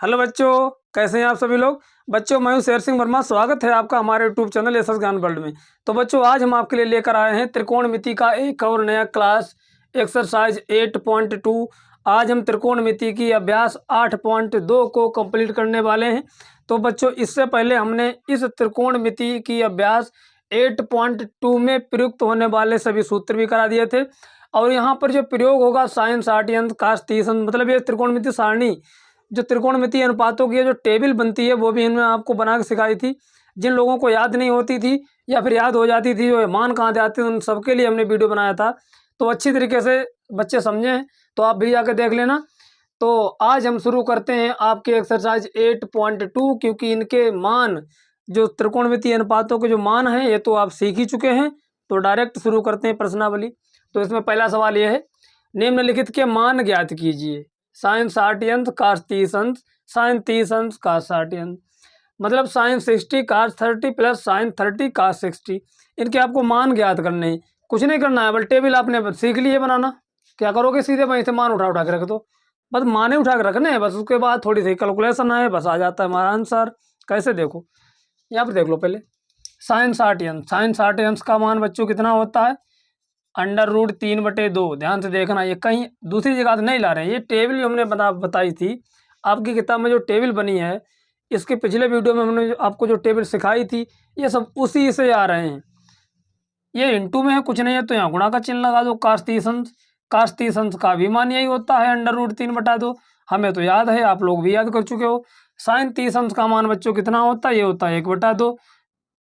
Hello बच्चों, कैसे हैं आप सभी लोग। बच्चों, मैं हूं शेर सिंह वर्मा। स्वागत है आपका हमारे यूट्यूब चैनल एसएस ज्ञान वर्ल्ड में। तो बच्चों, आज हम आपके लिए लेकर आए हैं त्रिकोणमिति का एक और नया क्लास, एक्सरसाइज 8.2। आज हम त्रिकोणमिति की अभ्यास 8.2 को कंप्लीट करने वाले हैं। तो बच्चों, इससे पहले हमने इस त्रिकोणमिति की अभ्यास 8.2 में प्रयुक्त होने वाले सभी सूत्र भी करा दिए थे। और यहाँ पर जो प्रयोग होगा साइन 60 अंश काश 30 अंश, मतलब ये त्रिकोणमिति सारणी जो त्रिकोणमितीय अनुपातों की जो टेबल बनती है वो भी इनमें आपको बना के सिखाई थी। जिन लोगों को याद नहीं होती थी या फिर याद हो जाती थी, जो मान कहाँ से आते थे, उन सबके लिए हमने वीडियो बनाया था। तो अच्छी तरीके से बच्चे समझे हैं, तो आप भी जाके देख लेना। तो आज हम शुरू करते हैं आपके एक्सरसाइज 8.2, क्योंकि इनके मान जो त्रिकोणमितीय अनुपातों के जो मान हैं ये तो आप सीख ही चुके हैं। तो डायरेक्ट शुरू करते हैं प्रश्नावली। तो इसमें पहला सवाल ये है, निम्नलिखित के मान ज्ञात कीजिए। साइन 60 अंश काश 30 अंश, साइन 30 अंश काश 60 अंश, मतलब साइन 60 काश 30 प्लस साइन 30 काश 60। इनके आपको मान ज्ञात करने हैं। कुछ नहीं करना है, बस टेबल आपने सीख लिए बनाना। क्या करोगे, सीधे वहीं से मान उठा उठा के रख दो, बस माने उठा के रखने हैं बस। उसके बाद थोड़ी सी कैलकुलेशन है, बस आ जाता है हमारा आंसर। कैसे, देखो यहाँ पर देख लो पहले। साइन 60 अंश, साइन 60 अंश का मान बच्चों कितना होता है, √3/2। ध्यान से देखना, ये कहीं दूसरी जगह से नहीं ला रहे हैं, ये टेबल हमने बताई थी आपकी किताब में। जो टेबल बनी है, इसके पिछले वीडियो में हमने आपको जो टेबल सिखाई थी, ये सब उसी से आ रहे हैं। ये इंटू में है, कुछ नहीं है तो यहाँ गुणा का चिन्ह लगा दो। काश 30 अंश, काश 30 अंश का भी मान यही होता है √3/2। हमें तो याद है, आप लोग भी याद कर चुके हो। साइन 30 अंश का मान बच्चों कितना होता है, ये होता है 1/2।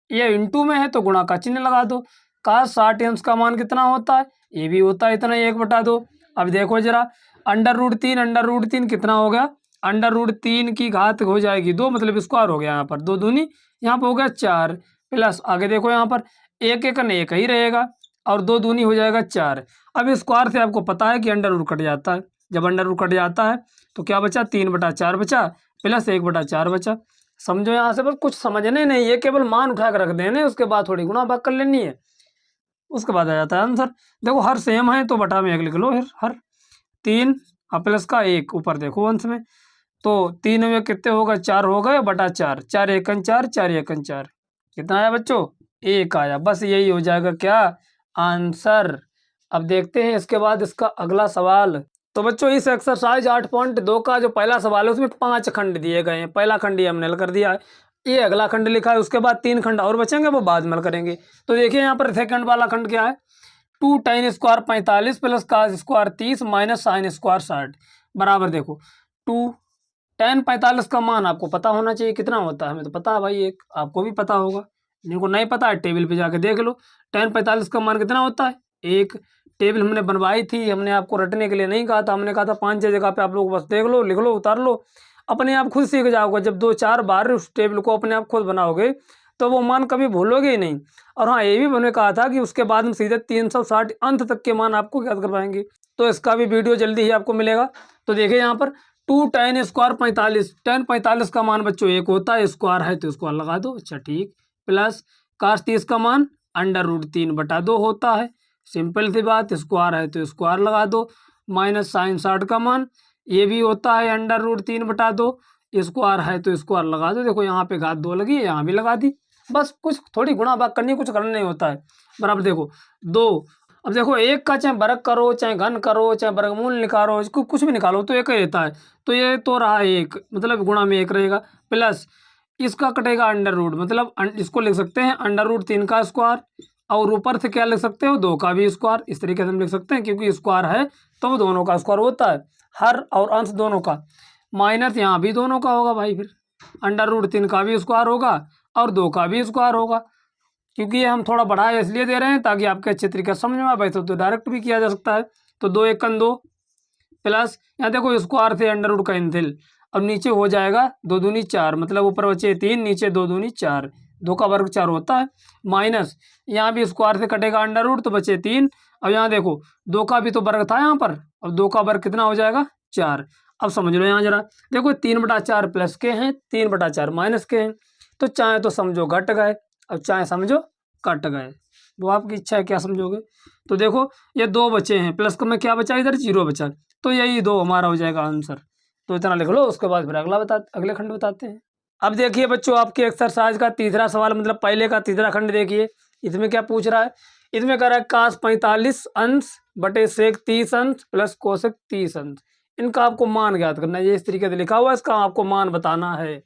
ये इंटू में है तो गुणा का चिन्ह लगा दो। काश 60 अंश का मान कितना होता है, ये भी होता है इतना, 1/2। अब देखो जरा, √3 कितना हो गया, √3 की घात हो जाएगी 2, मतलब स्क्वायर हो गया। यहाँ पर 2 दूनी, यहाँ पर हो गया 4, प्लस आगे देखो यहाँ पर एक एक न एक ही रहेगा, और 2 दूनी हो जाएगा 4। अब स्क्वायर से आपको पता है कि अंडर कट जाता है। जब अंडर कट जाता है तो क्या बचा, 3/4 बचा, प्लस 1/4 बचा। समझो, यहाँ से बस कुछ समझने नहीं, ये केवल मान उठा कर रख देने, उसके बाद थोड़ी गुणा भाग कर लेनी है, उसके बाद आ जाता है आंसर। देखो हर सेम है तो बटा में 1 लिख लो। हर 3 प्लस का 1 ऊपर देखो अंश में, तो 3 में कितने होगा, 4 हो गए, बटा 4, 4 एकन 4, 4 एकन 4, कितना आया बच्चों, 1 आया। बस यही हो जाएगा क्या, आंसर। अब देखते हैं इसके बाद इसका अगला सवाल। तो बच्चों, इस एक्सरसाइज 8.2 का जो पहला सवाल है उसमें 5 खंड दिए गए हैं। पहला खंड ये हमने हल कर दिया है, ये अगला खंड लिखा है, उसके बाद 3 खंड और बचेंगे, वो बाद में हल करेंगे। तो देखिए यहाँ पर सेकंड वाला खंड क्या है, 2 tan square 45 plus cos square 30 minus sine square 60 बराबर। देखो 2 tan 45 का मान आपको पता होना चाहिए कितना होता है, हमें तो पता है भाई, एक आपको भी पता होगा, जिनको नहीं पता है टेबल पे जाके देख लो। tan 45 का मान कितना होता है, एक। टेबल हमने बनवाई थी, हमने आपको रटने के लिए नहीं कहा था, हमने कहा था 5-6 जगह पे आप लोग बस देख लो, लिख लो, उतार लो, अपने आप खुद सीख जाओगे। जब 2-4 बार उस टेबल को अपने आप खुद बनाओगे तो वो मान कभी भूलोगे ही नहीं। और हाँ, ये भी मैंने कहा था कि उसके बाद हम सीधे 360 अंत तक के मान आपको याद करवाएंगे, तो इसका भी वीडियो जल्दी ही आपको मिलेगा। तो देखिए यहाँ पर 2 tan स्क्वायर 45, tan 45 का मान बच्चों 1 होता है, स्क्वायर है तो स्क्वायर लगा दो, अच्छा ठीक। प्लस काश 30 का मान √3/2 होता है, सिंपल सी बात, स्क्वायर है तो स्क्वायर लगा दो। माइनस साइन 60 का मान ये भी होता है √3/2, स्क्वायर है तो स्क्वायर लगा दो। देखो यहाँ पे घात 2 लगी है, यहाँ भी लगा दी। बस कुछ थोड़ी गुणा भाग करनी, कुछ करना नहीं होता है, बराबर। देखो 2, अब देखो एक का चाहे वर्ग करो, चाहे घन करो, चाहे वर्गमूल निकालो, इसको कुछ भी निकालो तो एक ही रहता है। तो ये तो रहा 1, मतलब गुणा में 1 रहेगा, प्लस इसका कटेगा √, मतलब इसको लिख सकते हैं √3 का स्क्वायर, और ऊपर से क्या लिख सकते हो, 2 का भी स्क्वायर। इस तरीके से हम लिख सकते हैं, क्योंकि स्क्वायर है तो वो दोनों का स्क्वायर होता है, हर और अंश दोनों का। माइनस यहाँ भी दोनों का होगा भाई, फिर √3 का भी स्क्वायर होगा और 2 का भी स्क्वायर होगा। क्योंकि ये हम थोड़ा बढ़ाया इसलिए दे रहे हैं ताकि आपके अच्छे तरीके से समझ में आए, वैसे तो डायरेक्ट भी किया जा सकता है। तो 2 एकन 2, प्लस यहाँ देखो स्क्वायर से √ का इंथिल, अब नीचे हो जाएगा 2 दूनी 4, मतलब ऊपर बचे 3, नीचे 2 दूनी 4, 2 का वर्ग 4 होता है। माइनस यहाँ भी स्क्वायर से कटेगा √ तो बचे 3। अब यहाँ देखो 2 का भी तो वर्ग था यहाँ पर, अब 2 का वर्ग कितना हो जाएगा, 4। अब समझ लो यहाँ जरा, देखो 3/4 प्लस के हैं, 3/4 माइनस के हैं, तो चाहे तो समझो घट गए, अब चाहे समझो कट गए, वो आपकी इच्छा है क्या समझोगे। तो देखो ये 2 बचे हैं, प्लस का में क्या बचा, इधर 0 बचा, तो यही 2 हमारा हो जाएगा आंसर। तो इतना लिख लो, उसके बाद फिर अगले खंड बताते हैं। अब देखिए बच्चों, आपके एक्सरसाइज का तीसरा सवाल, मतलब पहले का तीसरा खंड देखिए। इसमें क्या पूछ रहा है? इसमें कह रहा है कास 45 अंश बटे सेक 30 अंश प्लस कोसेक 30 अंश। इनका आपको मान ज्ञात करना है। ये इस तरीके से लिखा हुआ है, इसका आपको मान बताना है।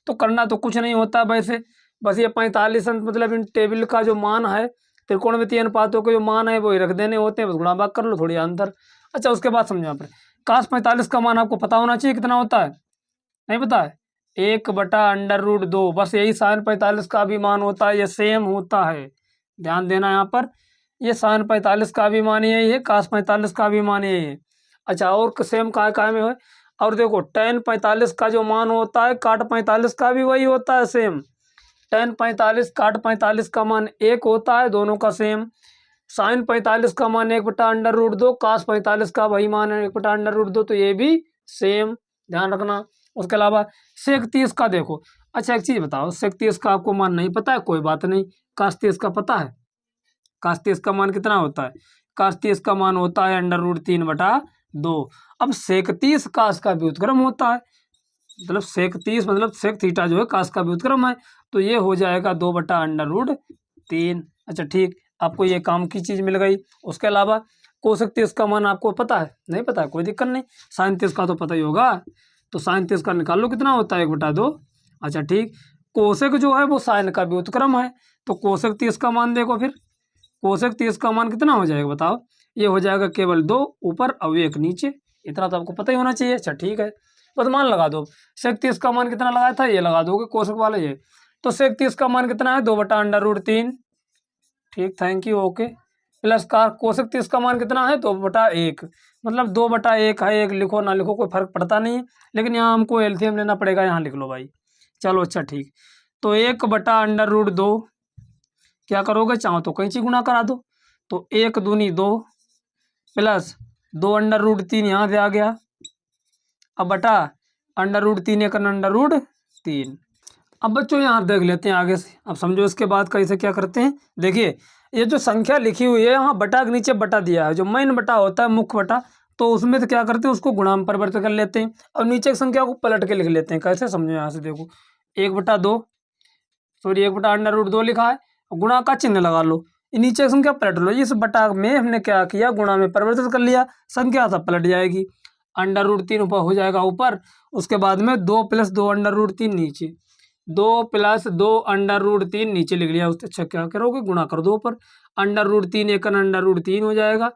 तो करना तो कुछ नहीं होता वैसे, बस ये 45 अंश मतलब इन टेबल का जो मान है, त्रिकोणमितीय अनुपातों के जो मान है वो ही रख देने होते हैं, बस गुणा भाग कर लो, थोड़ी अंतर। अच्छा, उसके बाद समझो यहाँ पर कास 45 का मान आपको पता होना चाहिए, कितना होता है? नहीं पता है? 1/√2, बस यही sin 45 का भी मान होता है, ये सेम होता है। ध्यान देना यहाँ पर, ये sin 45 का भी मान यही है, cos 45 का भी मान यही है। अच्छा, और सेम काय में है? और देखो tan 45 का जो मान होता है, cot 45 का भी वही होता है सेम। tan 45 cot 45 का मान 1 होता है, दोनों का सेम। sin 45 का मान 1/√2, cos 45 का वही मान है 1/√2, तो ये भी सेम, ध्यान रखना। उसके अलावा सेक 30 का देखो। अच्छा, एक चीज़ बताओ, सेक 30 का आपको मान नहीं पता है, कोई बात नहीं। काश 30 का पता है? काश 30 का मान कितना होता है? काश 30 का मान होता है √3/2। अब सेक 30 काश का व्युत्क्रम होता है, मतलब सेक 30 मतलब सेक थीटा जो है काश का व्युत्क्रम है, तो ये हो जाएगा 2/√3। अच्छा ठीक, आपको ये काम की चीज़ मिल गई। उसके अलावा कोसेक 30 का मान आपको पता है? नहीं पता है, कोई दिक्कत नहीं। साइन 30 का तो पता ही होगा, तो साइन 30 का निकाल लो, कितना होता है 1/2। अच्छा ठीक, कोसेक जो है वो साइन का व्युत्क्रम है, तो कोसेक 30 का मान देखो फिर। कोसेक 30 का मान कितना हो जाएगा बताओ? ये हो जाएगा केवल 2 ऊपर और 1 नीचे। इतना तो आपको पता ही होना चाहिए। अच्छा ठीक है, बस मान लगा दो। सेक 30 का मान कितना लगाया था, ये लगा दोगे कोसेक वाला ये। तो सेक 30 का मान कितना है? 2/√3। ठीक, थैंक यू, ओके। प्लस का कोसेक 30 का मान कितना है? 2/1, मतलब 2/1 है। एक लिखो ना लिखो कोई फर्क पड़ता नहीं है, लेकिन यहाँ हमको एलसीएम लेना पड़ेगा, यहाँ लिख लो भाई। चलो अच्छा ठीक, तो 1/√2 क्या करोगे? चाहो तो कैंची गुणा करा दो, तो 1 दूनी 2 प्लस 2/√3 यहाँ से आ गया, अब बटा √3 1 √3। अब बच्चों यहाँ देख लेते हैं आगे से, अब समझो इसके बाद कैसे क्या करते हैं। देखिए, ये जो संख्या लिखी हुई है यहाँ बटा के नीचे बटा दिया है, जो मेन बटा होता है, मुख्य बटा, तो उसमें तो क्या करते हैं, उसको गुणा में परिवर्तित कर लेते हैं और नीचे की संख्या को पलट के लिख लेते हैं। कैसे समझो यहाँ से देखो, 1/2 सॉरी 1/√2 लिखा है, गुणा का चिन्ह लगा लो, नीचे की संख्या पलट लो। इस बटा में हमने क्या किया, गुणा में परिवर्तित कर लिया, संख्या सब पलट जाएगी। √3 ऊपर हो जाएगा ऊपर, उसके बाद में 2 + 2/√3 नीचे, 2 + 2/√3 नीचे लिख लिया। उससे अच्छा क्या करोगे, गुणा कर दो ऊपर, √3 1 √3 हो जाएगा।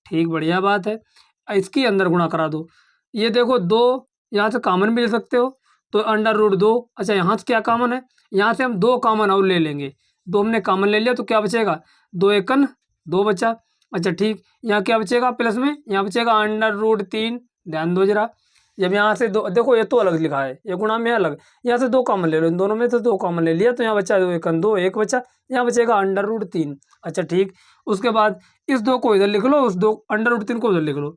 ठीक, बढ़िया बात है। इसके अंदर गुणा करा दो, ये देखो 2 यहाँ से कॉमन भी ले सकते हो, तो √2। अच्छा, यहाँ से क्या कॉमन है, यहाँ से हम 2 कॉमन और ले लेंगे, 2 हमने कॉमन ले लिया, तो क्या बचेगा, 2 1 2 बचा। अच्छा ठीक, यहाँ क्या बचेगा प्लस में, यहाँ बचेगा √3। ध्यान दो जरा, जब यहाँ से 2 देखो, ये तो अलग लिखा है, ये गुणा में अलग, यहाँ से 2 कॉमन ले लो, इन दोनों में से 2 कॉमन ले लिया, तो यहाँ बचा 2 1 2 1 बचा, यहाँ बचेगा √3। अच्छा ठीक, उसके बाद इस 2 को इधर लिख लो, उस 2 √3 को उधर लिख लो।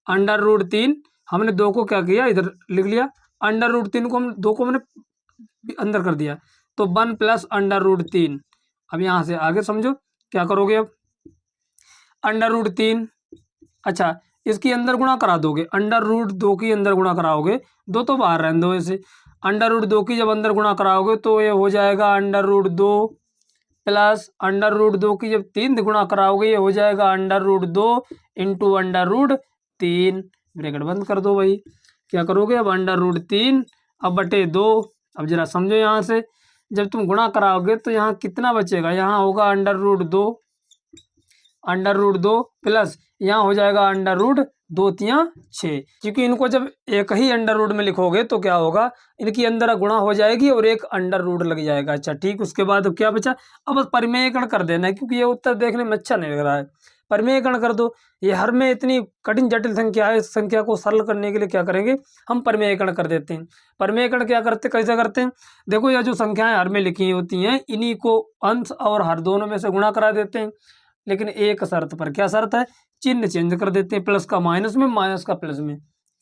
√3 हमने 2 को क्या किया, इधर लिख लिया, √3 को हम 2 को हमने अंदर कर दिया, तो 1 + √3। अब यहाँ से आगे समझो क्या करोगे, अब √3, अच्छा इसकी अंदर गुणा करा दोगे, √2 की अंदर गुणा कराओगे, 2 तो बाहर रहने दो ऐसे, √2 की जब अंदर गुणा कराओगे तो ये हो जाएगा √2 प्लस √2 की जब 3 गुणा कराओगे, ये हो जाएगा √2 × √3। ब्रैकेट बंद कर दो भाई, क्या करोगे अब √3 अब बटे 2। अब जरा समझो यहाँ से, जब तुम गुणा कराओगे तो यहाँ कितना बचेगा, यहाँ होगा √2 प्लस यहाँ हो जाएगा √2 3 6, क्योंकि इनको जब एक ही अंडर में लिखोगे तो क्या होगा, इनकी अंदर गुणा हो जाएगी और एक अंडर लग जाएगा। अच्छा ठीक, उसके बाद अब क्या बचा, अब बस परिमेयकरण कर देना है, क्योंकि ये उत्तर देखने में अच्छा नहीं लग रहा है। परिमेयकरण कर दो, ये हर में इतनी कठिन जटिल संख्या है, इस संख्या को सरल करने के लिए क्या करेंगे, हम परिमेयकरण कर देते हैं। परिमेयकरण क्या करते, कैसे करते हैं, देखो यह जो संख्याएं हर में लिखी होती हैं, इन्हीं को अंश और हर दोनों में से गुणा करा देते हैं, लेकिन एक शर्त पर। क्या शर्त है, चिन्ह चेंज कर देते हैं, प्लस का माइनस में, माइनस का प्लस में।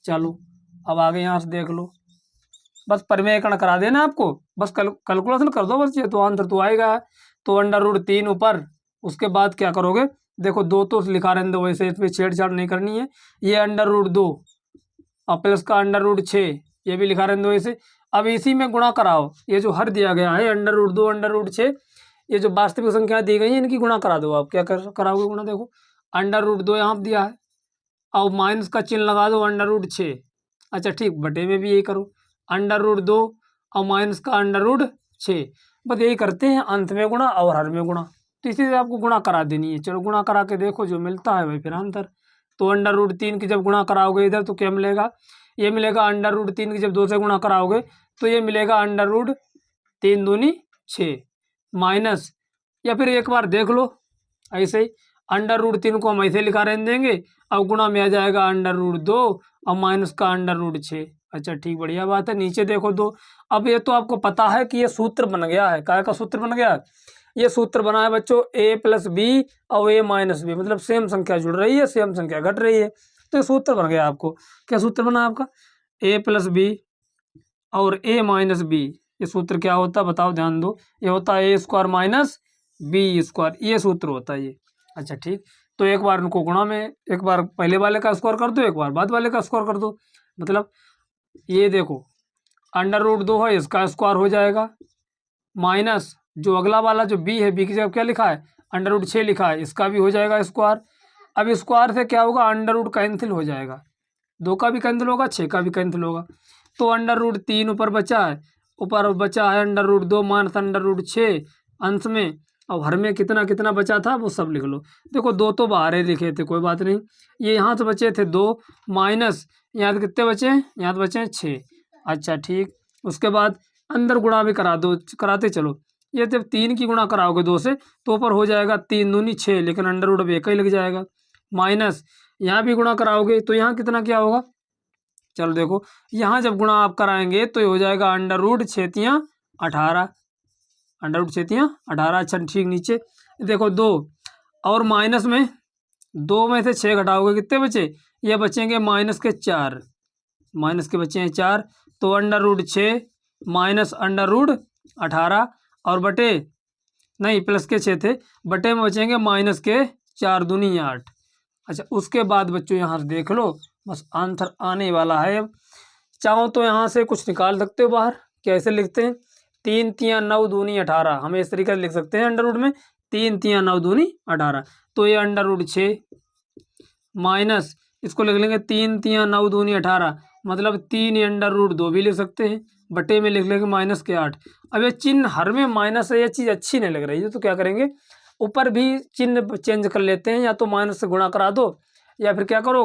चलो अब आगे यहाँ से देख लो, बस परिमेयकरण करा देना आपको, बस कैलकुलेशन कर दो, बस ये तो आंसर तो आएगा। तो √3 ऊपर, उसके बाद क्या करोगे, देखो 2 तो लिखा रहने दो, वैसे इसमें छेड़छाड़ नहीं करनी है, ये √2 और प्लस का अंडर रूट 6, ये भी लिखा रहने दो इसे। अब इसी में गुणा कराओ, ये जो हर दिया गया है अंडर रूट 2 अंडर रूट 6, ये जो वास्तविक संख्या दी गई है इनकी गुणा करा दो। आप क्या कराओगे गुणा, देखो अंडर रूट 2 यहाँ दिया है और माइनस का चिन्ह लगा दो अंडर रूट 6। अच्छा ठीक, बटे में भी यही करो, अंडर रूट 2 और माइनस का अंडर रूट 6, बस यही करते हैं, अंत में गुणा और हर में गुणा। तो इसी से आपको गुणा करा देनी है। चलो गुणा करा के देखो, जो मिलता है वही फिर आंसर। तो अंडर रूट 3 की जब गुणा कराओगे इधर तो क्या मिलेगा, ये मिलेगा अंडर रूट 3 की जब 2 से गुणा कराओगे तो ये मिलेगा अंडर रूट 3 दूनी 6 माइनस, या फिर एक बार देख लो ऐसे ही, अंडर रूट 3 को हम ऐसे लिखा रहने देंगे, अब गुणा में आ जाएगा अंडर रूट 2 और माइनस का अंडर रूट 6। अच्छा ठीक, बढ़िया बात है। नीचे देखो 2, अब ये तो आपको पता है कि ये सूत्र बन गया है, काय का सूत्र बन गया है, ये सूत्र बना है बच्चों a प्लस बी और a माइनस बी, मतलब सेम संख्या जुड़ रही है सेम संख्या घट रही है, तो ये सूत्र बन गया आपको। क्या सूत्र बना है आपका, a प्लस बी और a माइनस बी, ये सूत्र क्या होता है बताओ, ध्यान दो, ये होता है a square minus B square, ये सूत्र होता है ये। अच्छा ठीक, तो एक बार इनको गुणा में, एक बार पहले वाले का स्क्वायर कर दो, एक बार बाद वाले का स्क्वायर कर दो, मतलब ये देखो अंडर रूट 2 है इसका स्क्वायर हो जाएगा, माइनस जो अगला वाला जो b है, b की जगह क्या लिखा है अंडर रूट 6 लिखा है, इसका भी हो जाएगा स्क्वायर। अब स्क्वायर से क्या होगा, अंडर रूट कैंसिल हो जाएगा, 2 का भी कैंसिल होगा 6 का भी कैंसिल होगा, तो अंडर रूट 3 ऊपर बचा है, ऊपर बचा है under root 2 minus under root 6 अंश में, और हर में कितना कितना बचा था वो सब लिख लो। देखो 2 तो बाहर ही लिखे थे, कोई बात नहीं, ये यहाँ से बचे थे 2 माइनस यहाँ से कितने बचे हैं, यहाँ से बचे हैं 6। अच्छा ठीक, उसके बाद अंदर गुणा भी करा दो, कराते चलो, ये जब 3 की गुणा कराओगे 2 से तो ऊपर हो जाएगा 3 दूनी 6, लेकिन अंडर रूट अब एक ही लग जाएगा, माइनस यहाँ भी गुणा कराओगे तो यहाँ कितना क्या होगा, चलो देखो यहाँ जब गुणा आप कराएंगे तो ये हो जाएगा अंडर रूट 6 18, अंडर रूट 6 18। अच्छा ठीक, नीचे देखो 2 और माइनस में 2 में से 6 घटाओगे कितने बचे, ये बचेंगे माइनस के 4, माइनस के बचे हैं 4, तो under root 6 minus under root 18 और बटे नहीं प्लस के 6 थे, बटे में बचेंगे माइनस के 4 दूनी 8। अच्छा उसके बाद बच्चों यहाँ से देख लो, बस आंसर आने वाला है। अब चाहो तो यहाँ से कुछ निकाल सकते हो बाहर, कैसे लिखते हैं, 3 3 9 दूनी 18, हमें इस तरीके से लिख सकते हैं अंडर रूट में 3 3 9 दूनी 18, तो ये अंडर रूट 6 माइनस इसको लिख लेंगे 3 3 9 दूनी 18, मतलब 3 अंडर रूट 2 भी लिख सकते हैं, बटे में लिख लेंगे माइनस के 8। अब ये चिन्ह हर में माइनस है, ये चीज़ अच्छी नहीं लग रही है, तो क्या करेंगे ऊपर भी चिन्ह चेंज कर लेते हैं, या तो माइनस से गुणा करा दो, या फिर क्या करो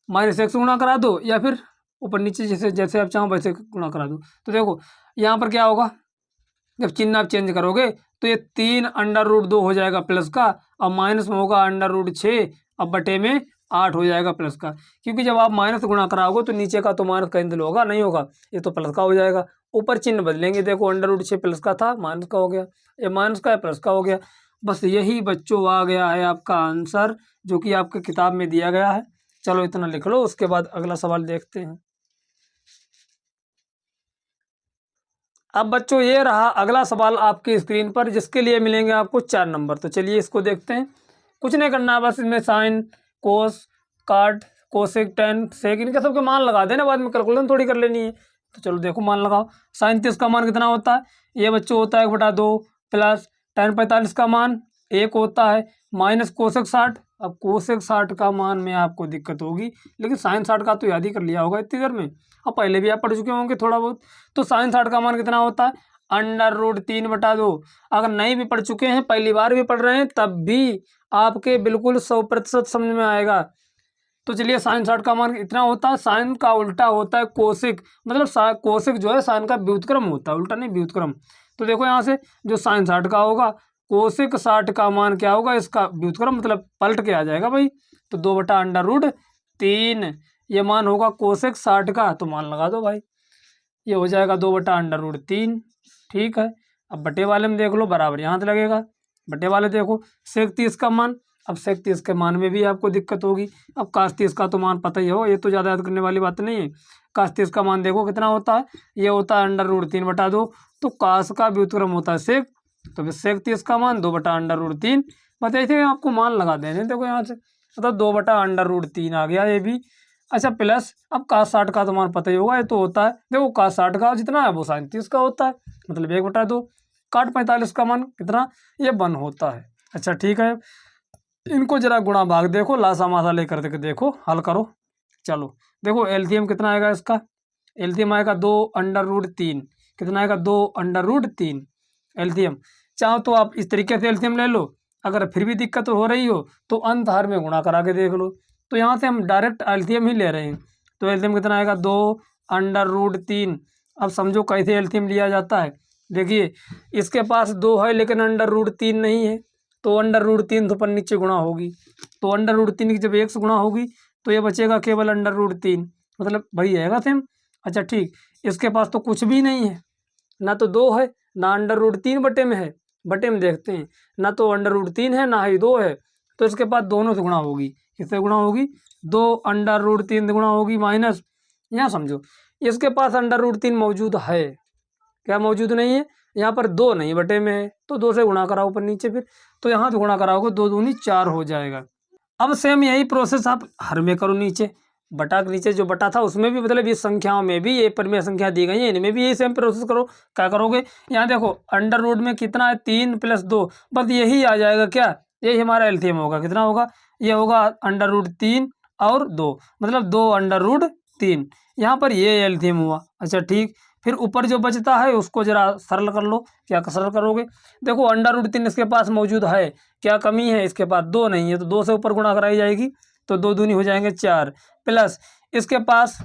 -1 से गुणा करा दो, या फिर ऊपर नीचे जैसे जैसे आप चाहो वैसे गुणा करा दो। तो देखो यहाँ पर क्या होगा, जब चिन्ह आप चेंज करोगे तो ये 3 अंडर रूट 2 हो जाएगा प्लस का, और माइनस में होगा अंडर रूट 6, अब बटे में 8 हो जाएगा प्लस का, क्योंकि जब आप माइनस से गुणा कराओगे तो नीचे का तो माइनस कैंसिल होगा नहीं होगा, ये तो प्लस का हो जाएगा, ऊपर चिन्ह बदलेंगे, देखो अंडर रूट 6 प्लस का था माइनस का हो गया, ये माइनस का है प्लस का हो गया। बस यही बच्चों आ गया है आपका आंसर, जो कि आपके किताब में दिया गया है। चलो इतना लिख लो, उसके बाद अगला सवाल देखते हैं। अब बच्चों ये रहा अगला सवाल आपकी स्क्रीन पर, जिसके लिए मिलेंगे आपको 4 नंबर। तो चलिए इसको देखते हैं। कुछ नहीं करना, बस इसमें साइन कोस काट कोसेक टेन सेक इनके सबके मान लगा देना, बाद में कैलकुलेशन थोड़ी कर लेनी है। तो चलो देखो मान लगाओ, साइन 30 का मान कितना होता है, ये बच्चों होता है 1/2 प्लस टेन 45 का मान 1 होता है, माइनस कोसेक 60। अब कोसेक 60 का मान में आपको दिक्कत होगी, लेकिन साइन 60 का तो याद ही कर लिया होगा इतनी देर में, और पहले भी आप पढ़ चुके होंगे थोड़ा बहुत। तो साइन 60 का मान कितना होता है, अंडर रूट 3/2। अगर नहीं भी पढ़ चुके हैं, पहली बार भी पढ़ रहे हैं, तब भी आपके बिल्कुल 100% समझ में आएगा। तो चलिए साइन 60 का मान इतना होता है, साइन का उल्टा होता है कोसिक, मतलब कोसिक जो है साइन का व्युत्क्रम होता है, उल्टा नहीं व्युत्क्रम। तो देखो यहाँ से जो साइन 60 का होगा, कोसिक 60 का मान क्या होगा, इसका व्युत्क्रम मतलब पलट के आ जाएगा भाई, तो 2/√3 ये मान होगा कोसेक 60 का, तो मान लगा दो भाई, ये हो जाएगा 2/√3। ठीक है, अब बटे वाले में देख लो, बराबर यहाँ से लगेगा, बटे वाले देखो सेक 30 का मान, अब सेक 30 के मान में भी आपको दिक्कत होगी। अब काश 30 का तो मान पता ही हो, ये तो ज़्यादा याद करने वाली बात नहीं है। काश 30 का मान देखो कितना होता है, ये होता है अंडर√3/2, तो काश का व्युत्क्रम होता है सेक, तो फिर सेक 30 का मान 2/√3। बस ऐसे आपको मान लगा देने, देखो यहाँ से मतलब 2/√3 आ गया ये भी। अच्छा प्लस अब cos 60 का तो मान पता ही होगा, ये तो होता है देखो cos 60 का जितना है वो sin 30 का होता है, मतलब 1/2। काट 45 का मान कितना, ये 1 होता है। अच्छा ठीक है, इनको जरा गुणा भाग देखो, लासा मासा लेकर के देखो, हल करो। चलो देखो एलसीएम कितना आएगा इसका, एलसीएम आएगा 2√3, कितना आएगा 2√3 एलसीएम। चाहो तो आप इस तरीके से एलसीएम ले लो, अगर फिर भी दिक्कत हो रही हो तो अंत हर में गुणा करा के देख लो। तो यहाँ से हम डायरेक्ट एलसीएम ही ले रहे हैं, तो एलसीएम कितना आएगा 2√3। अब समझो कैसे एलसीएम लिया जाता है। देखिए इसके पास 2 है लेकिन √3 नहीं है, तो √3 तो पर नीचे गुणा होगी, तो √3 की जब 1 से गुणा होगी तो ये बचेगा केवल √3, मतलब वही आएगा सेम। अच्छा ठीक, इसके पास तो कुछ भी नहीं है, ना तो 2 है ना √3 बटे में है, बटे में देखते हैं, ना तो √3 है ना ही 2 है, तो इसके पास दोनों से गुणा होगी। किससे गुणा होगी, 2√3 से गुणा होगी माइनस, यहाँ समझो इसके पास √3 मौजूद है, क्या मौजूद नहीं है, यहाँ पर 2 नहीं बटे में है, तो 2 से गुणा कराओ ऊपर नीचे फिर, तो यहाँ से गुणा कराओगे 2 दूनी 4 हो जाएगा। अब सेम यही प्रोसेस आप हर में करो, नीचे बटा के नीचे जो बटा था उसमें भी, मतलब इस संख्याओं में भी ये परिमेय संख्या दी गई है, इनमें भी यही सेम प्रोसेस करो। क्या करोगे, यहाँ देखो अंडर रूट में कितना है 3 + 2, बस यही आ जाएगा, क्या यही हमारा एलसीएम होगा, कितना होगा, ये होगा √3 और 2, मतलब 2√3, यहाँ पर ये एलसीएम हुआ। अच्छा ठीक, फिर ऊपर जो बचता है उसको जरा सरल कर लो। क्या सरल करोगे, देखो √3 इसके पास मौजूद है, क्या कमी है, इसके पास 2 नहीं है, तो 2 से ऊपर गुणा कराई जाएगी, तो 2 दूनी हो जाएंगे 4, प्लस इसके पास,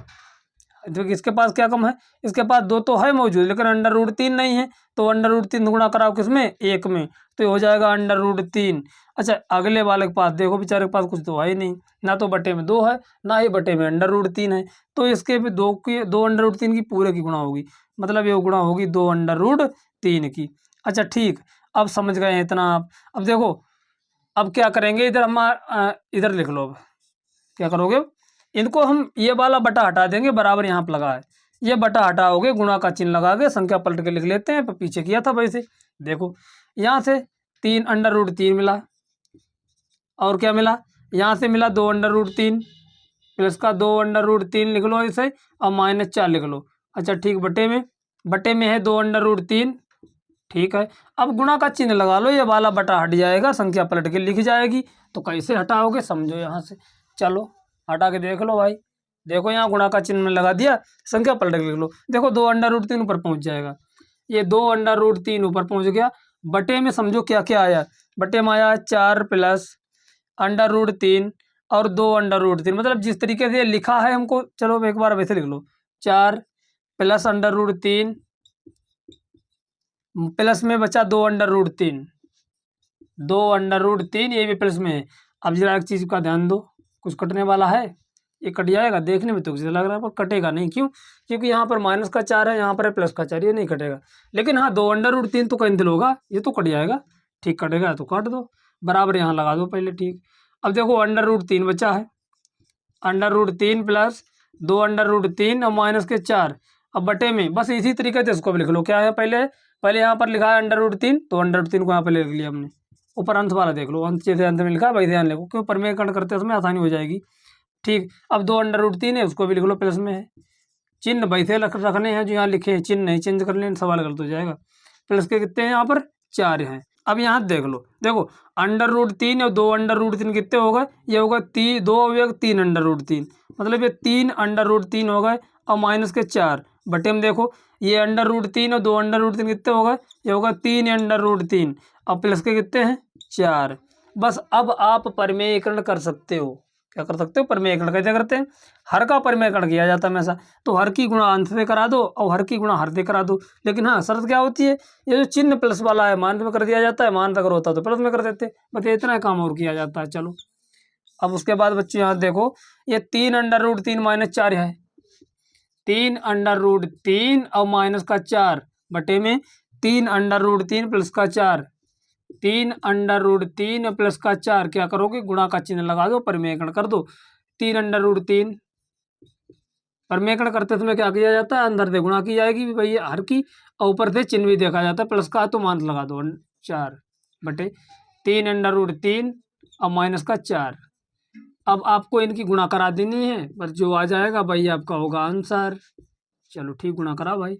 देखिए इसके पास क्या कम है, इसके पास 2 तो है मौजूद लेकिन √3 नहीं है, तो √3 गुणा कराओ किसमें, 1 में, तो ये हो जाएगा √3। अच्छा अगले वाले के पास देखो, बेचारे के पास कुछ तो है ही नहीं, ना तो बटे में 2 है ना ही बटे में √3 है, तो इसके भी 2 की 2√3 की पूरे की गुणा होगी, मतलब ये गुणा होगी 2√3 की। अच्छा ठीक, अब समझ गए हैं इतना आप। अब देखो अब क्या करेंगे, इधर हम इधर लिख लो, अब क्या करोगे, इनको हम ये वाला बटा हटा देंगे, बराबर यहाँ पर लगा है, ये बटा हटाओगे, गुणा का चिन्ह लगा के संख्या पलट के लिख लेते हैं, पीछे किया था वैसे। देखो यहाँ से 3 √3 मिला, और क्या मिला, यहाँ से मिला 2√3, प्लस का 2√3 लिख लो इसे, और -4 लिख लो। अच्छा ठीक, बटे में है 2√3, ठीक है। अब गुणा का चिन्ह लगा लो, ये वाला बटा हट जाएगा, संख्या पलट के लिख जाएगी। तो कैसे हटाओगे समझो, यहाँ से चलो हटा के देख लो भाई, देखो यहाँ गुणा का चिन्ह लगा दिया, संख्या पलट के लिख लो, देखो 2√3 ऊपर पहुँच जाएगा, ये 2√3 ऊपर पहुँच गया। बटे में समझो क्या क्या आया, बटे में आया 4 + √3 और 2√3, मतलब जिस तरीके से ये लिखा है हमको, चलो एक बार वैसे लिख लो, 4 + √3 प्लस में बचा 2√3, 2√3 ये भी प्लस में है। अब जरा एक चीज़ का ध्यान दो, कुछ कटने वाला है, ये कट जाएगा, देखने में तो कुछ लग रहा है पर कटेगा नहीं, क्यों, क्योंकि यहाँ पर -4 है, यहाँ पर है +4, ये नहीं कटेगा। लेकिन हाँ 2√3 तो कैंसिल होगा, ये तो कट जाएगा, ठीक कटेगा तो काट दो, बराबर यहाँ लगा दो पहले, ठीक। अब देखो √3 बचा है, √3 + 2√3 और -4, अब बटे में बस इसी तरीके से इसको भी लिख लो। क्या है, पहले यहाँ पर लिखा है √3, तो √3 को यहाँ पर लिख लिया हमने। ऊपर अंत वाला देख लो, अंत जैसे अंत में लिखा है वही ध्यान लिखो, क्यों परिमेयकरण करते हैं उसमें आसानी हो जाएगी। ठीक, अब 2√3 है, उसको भी लिख लो, प्लस में है, चिन्ह वैसे रखने हैं जो यहाँ लिखे हैं, चिन्ह नहीं चेंज कर लें, सवाल गलत हो जाएगा। प्लस के कितने हैं यहाँ पर, 4 हैं। अब यहाँ देख लो, देखो √3 और 2√3 कितने हो गए, ये होगा 2 अवयव 3 √3, मतलब ये 3 √3 हो गए, और -4 बटे में देखो, ये √3 और 2√3 कितने हो गए, ये होगा 3 √3, और प्लस के कितने हैं 4। बस अब आप परिमेयकरण कर सकते हो। क्या कर सकते हो, परिमेयकरण कैसे करते हैं, हर का परिमेयकरण किया जाता है हमेशा, तो हर की गुणा अंश से करा दो और हर की गुणा हर से करा दो। लेकिन हाँ शर्त क्या होती है, ये जो चिन्ह प्लस वाला है मान में कर दिया जाता है, मान अगर होता तो प्लस में कर देते, बस इतना काम और किया जाता है। चलो अब उसके बाद बच्चे यहाँ देखो, ये 3 √3 -4 है, 3 √3 और -4 बटे में 3 √3 + 4, 3 √3 + 4, क्या करोगे, गुणा का चिन्ह लगा दो, परिमेयकरण कर दो। 3 √3 परिमेयकरण करते समय क्या किया जाता है, अंदर से गुणा की जाएगी भाई हर की, और ऊपर से चिन्ह भी देखा जाता है, प्लस का तो मान लगा दो, 4 बटे 3 √3 और -4। अब आपको इनकी गुणा करा देनी है, पर जो आ जाएगा भाई आपका होगा आंसर। चलो ठीक, गुणा करा भाई।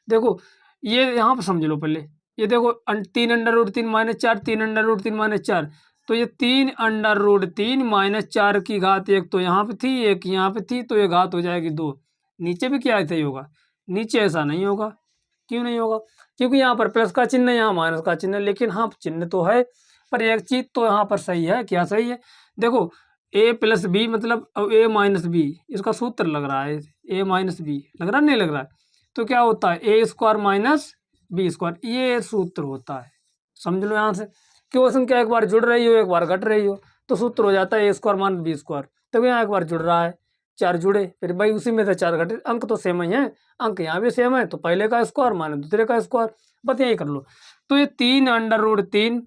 देखो ये यहाँ पर समझ लो पहले, ये देखो 3√3 - 4, 3√3 - 4, तो ये 3√3 - 4 की घात 1 तो यहाँ पे थी, एक यहाँ पे थी, तो ये घात हो जाएगी 2। नीचे भी क्या ऐसा ही होगा? नीचे ऐसा नहीं होगा। क्यों नहीं होगा? क्योंकि यहाँ पर प्लस का चिन्ह है, यहाँ माइनस का चिन्ह है, लेकिन हाँ चिन्ह तो है, पर एक चीज़ तो यहाँ पर सही है। क्या सही है? देखो a+b मतलब अब a-b, इसका सूत्र लग रहा है, a-b लग रहा नहीं लग रहा है? तो क्या होता है a² - b², ये सूत्र होता है। समझ लो यहाँ से, क्वेश्चन क्या एक बार जुड़ रही हो एक बार घट रही हो, तो सूत्र हो जाता है a² - b²। तो यहाँ एक बार जुड़ रहा है, 4 जुड़े, फिर भाई उसी में से 4 घटे, अंक तो सेम ही है, अंक यहाँ भी सेम है, तो पहले का स्क्वायर माने दूसरे का स्क्वायर, बस यही कर लो। तो ये 3√3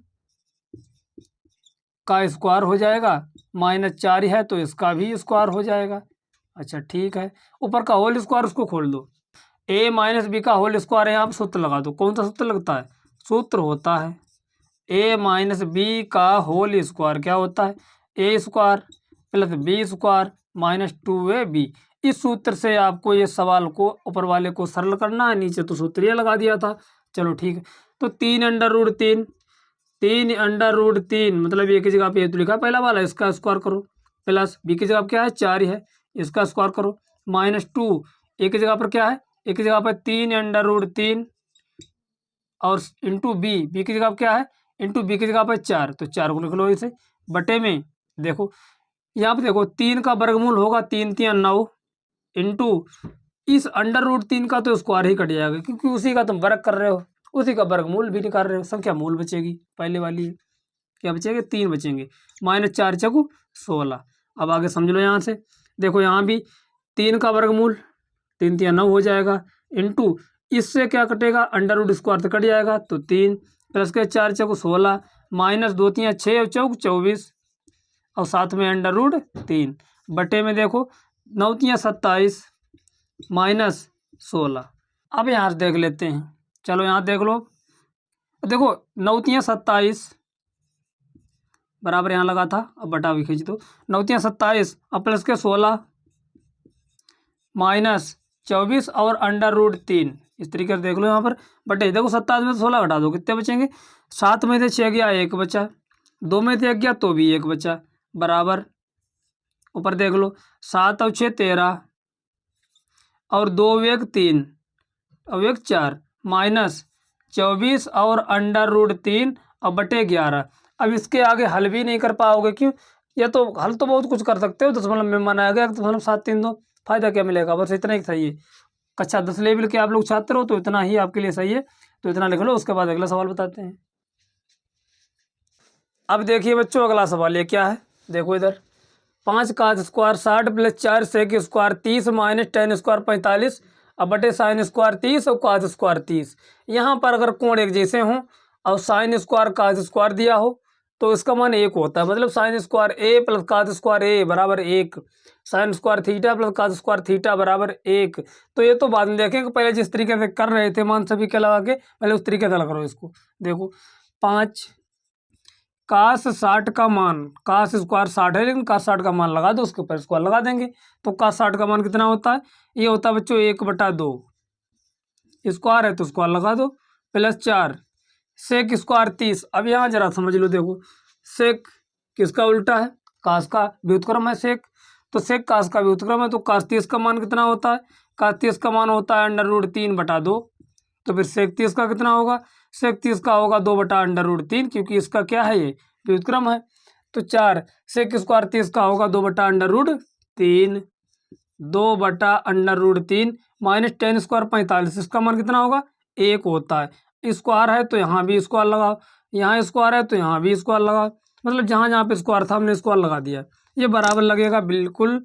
का स्क्वायर हो जाएगा, -4 है तो इसका भी स्क्वायर हो जाएगा। अच्छा ठीक है, ऊपर का होल स्क्वायर उसको खोल दो, a - b का होल स्क्वायर है, यहाँ पर सूत्र लगा दो। कौन सा सूत्र लगता है? सूत्र होता है a - b का होल स्क्वायर, क्या होता है? a² + b² - 2ab। इस सूत्र से आपको ये सवाल को ऊपर वाले को सरल करना है, नीचे तो सूत्र ये लगा दिया था। चलो ठीक है, तो 3√3 मतलब ए की जगह पे ये तो लिखा पहला वाला, इसका स्क्वायर करो, प्लस बी की जगह पर क्या है 4 ही है, इसका स्क्वायर करो, -2 ए की जगह पर क्या है, ए की जगह पर 3√3 और इंटू बी की जगह पर क्या है, इंटू बी की जगह पर 4, तो 4 को लिख लो इसे, बटे में देखो यहाँ पे देखो 3 का वर्गमूल होगा 3 3 9, इंटू इस √3 का तो स्क्वायर ही कट जाएगा, क्योंकि उसी का तुम वर्ग कर रहे हो, उसी का वर्गमूल भी निकाल रहे हो, संख्या मूल बचेगी पहले वाली है। क्या बचेंगे? 3 बचेंगे, -4 × 16। अब आगे समझ लो यहाँ से, देखो यहाँ भी 3 का वर्गमूल 3 3 9 हो जाएगा, इंटू इससे क्या कटेगा, √² से कट जाएगा, तो 3 प्लस के 4 × 16, -2 3 6 और चौक 24, और साथ में √3 बटे में देखो 9 3 27 -16। अब यहाँ से देख लेते हैं, चलो यहाँ देख लो, देखो 9 3 27 बराबर यहाँ लगा था, अब बटा भी खींच दो, 9 3 27 और प्लस के 16 -24 और √3, इस तरीके से देख लो यहाँ पर बटे, देखो 27 में 16 घटा दो, कितने बचेंगे? 7 में से 6 गया 1 बचा, 2 में से 1 गया तो भी 1 बचा, बराबर ऊपर देख लो 7 और 6 13 और 2 1 3 और 1 4 -24 और √3 और बटे 11। अब इसके आगे हल भी नहीं कर पाओगे, क्यों? ये तो हल तो बहुत कुछ कर सकते हो, दशमलव में माना गया, दशमलव 732, फायदा क्या मिलेगा? बस इतना ही सही है। कक्षा 10 लेवल के आप लोग छात्र हो तो इतना ही आपके लिए सही है, तो इतना लिख लो, उसके बाद अगला सवाल बताते हैं। अब देखिए बच्चों अगला सवाल ये क्या है, देखो इधर 5 का square 60 + 4 sec square 30 - tan square 45 अब बटे sin स्क्वायर 30 और cos स्क्वायर 30। यहाँ पर अगर कोण एक जैसे हों और sin स्क्वायर cos स्क्वायर दिया हो तो इसका मान 1 होता है, मतलब sin square a + cos square a बराबर 1, sin square theta + cos square theta बराबर 1। तो ये तो बाद में देखेंगे, पहले जिस तरीके से कर रहे थे मान सभी के लगा के, पहले उस तरीके से लग रहा हो इसको। देखो 5 cos 60 का मान, cos स्क्वायर 60 है लेकिन cos 60 का मान लगा दो, उसके ऊपर स्क्वायर लगा देंगे, तो cos 60 का मान कितना होता है? ये होता है बच्चों 1/2, स्क्वायर है तो स्क्वायर लगा दो, प्लस 4 सेक स्क्वायर 30। अब यहाँ जरा समझ लो, देखो सेक किसका उल्टा है? cos का व्युत्क्रम है सेक, तो सेक cos का व्युत्क्रम है, तो cos 30 का मान कितना होता है? cos 30 का मान होता है √3/2, तो फिर सेक 30 का कितना होगा? सेक 30 का होगा 2/√3, क्योंकि इसका क्या है ये व्युत्क्रम है। तो 4 सेक स्क्वायर 30 का होगा 2/√3, 2/√3 - tan स्क्वायर 45, इसका मान कितना होगा? 1 होता है। स्क्वायर है तो यहाँ भी स्क्वायर लगाओ, यहाँ स्क्वायर है तो यहाँ भी स्क्वायर लगाओ, मतलब जहाँ जहाँ पे स्क्वायर था हमने स्क्वायर लगा दिया, ये बराबर लगेगा बिल्कुल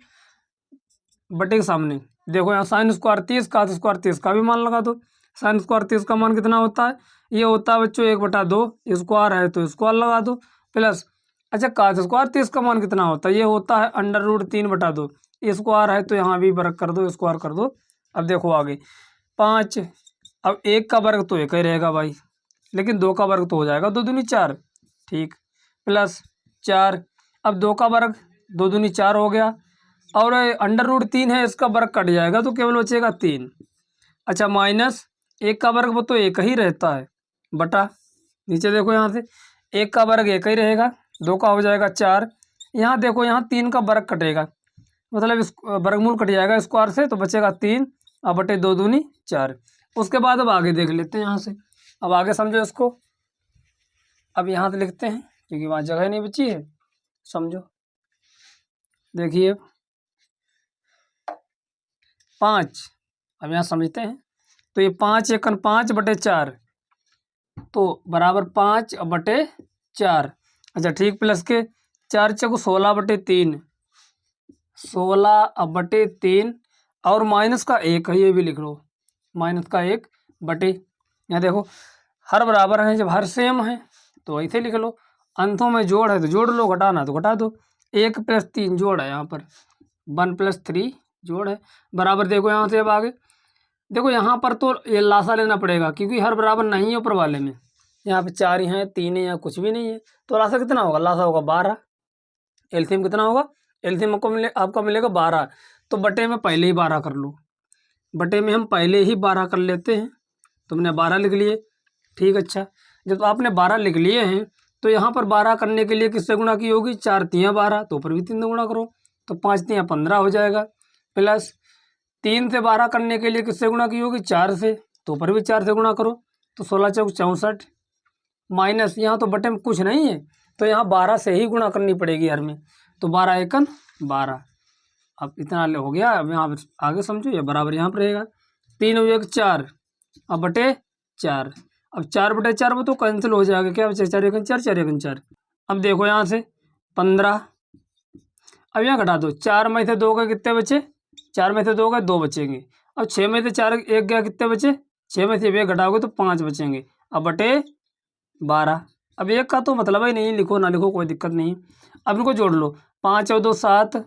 बटे के सामने। देखो यहाँ साइन स्क्वायर 30 cos स्क्वायर 30 का भी मान लगा दो, साइन स्क्वायर 30 का मान कितना होता है? ये होता है बच्चों 1/2, स्क्वायर है तो स्क्वायर लगा दो, प्लस अच्छा cos स्क्वायर 30 का मान कितना होता है? ये होता है √3/2, स्क्वायर है तो यहाँ भी वर्ग कर दो, स्क्वायर कर दो। अब देखो आगे 5, अब 1 का वर्ग तो 1 ही रहेगा भाई, लेकिन 2 का वर्ग तो हो जाएगा 2 दूनी 4, ठीक, प्लस 4, अब 2 का वर्ग दो दूनी 4 हो गया, और अंडर रूट 3 है, इसका वर्ग कट जाएगा तो केवल बचेगा 3। अच्छा, माइनस 1 का वर्ग वो तो 1 ही रहता है, बटा नीचे देखो यहाँ से 1 का वर्ग 1 ही रहेगा, 2 का हो जाएगा 4। यहाँ देखो यहाँ 3 का वर्ग कटेगा, मतलब इस वर्गमूल कट जाएगा स्क्वायर से, तो बचेगा 3 और बटे 2 दूनी 4। उसके बाद अब आगे देख लेते हैं यहाँ से, अब आगे समझो इसको। अब यहाँ से लिखते हैं क्योंकि वहाँ जगह नहीं बची है, समझो। देखिए 5, अब यहाँ समझते हैं। तो ये 5 एकन 5 बटे 4, तो बराबर 5 बटे 4। अच्छा ठीक, प्लस के 4 चौको 16 बटे 3, 16 बटे 3, और माइनस का 1 है, ये भी लिख लो, माइनस का 1 बटे। यहाँ देखो हर बराबर हैं, जब हर सेम है तो ऐसे लिख लो। अंतों में जोड़ है तो जोड़ लो, घटाना तो घटा दो। 1 + 3 जोड़ है यहाँ पर, 1 + 3 जोड़ है, बराबर। देखो यहाँ से अब आगे देखो, यहाँ पर तो ये लासा लेना पड़ेगा क्योंकि हर बराबर नहीं है ऊपर वाले में। यहाँ पे 4 ही हैं, 3 है, यहाँ कुछ भी नहीं है, तो लासा कितना होगा? लासा होगा 12। एलसीएम कितना होगा? एलसीएम आपका मिलेगा 12। तो बटे में पहले ही 12 कर लो, बटे में हम पहले ही 12 कर लेते हैं। तुमने 12 लिख लिए, ठीक। अच्छा, जब आपने 12 लिख लिए हैं तो यहाँ पर 12 करने के लिए किससे गुणा की होगी? 4 तियाँ 12, तो ऊपर भी 3 से गुणा करो, तो 5 तियाँ 15 हो जाएगा। प्लस 3 से 12 करने के लिए किससे गुणा की होगी? 4 से, तो ऊपर भी 4 से गुणा करो, तो 16 चौक 64। माइनस यहाँ तो बटे में कुछ नहीं है, तो यहाँ 12 से ही गुणा करनी पड़ेगी हर में, तो 12 एकन 12। अब इतना हो गया। अब यहाँ आगे समझो, ये बराबर यहाँ पर रहेगा, 3 और 1 4, अब बटे 4। अब 4 बटे 4 वो तो कैंसिल हो जाएगा, क्या बचे? 4 एकन 4, 4 एकन 4। अब देखो यहाँ से 15, अब यहाँ घटा दो, 4 में से 2 गए, कितने बचे? 4 में से 2 गए, 2 बचेंगे। अब 6 में से 4 1 गया, कितने बचे? 6 में से 1 घटाओगे तो 5 बचेंगे, अब बटे 12। अब 1 का तो मतलब ही नहीं, लिखो ना लिखो कोई दिक्कत नहीं। अब इनको जोड़ लो, 5 और 2 7,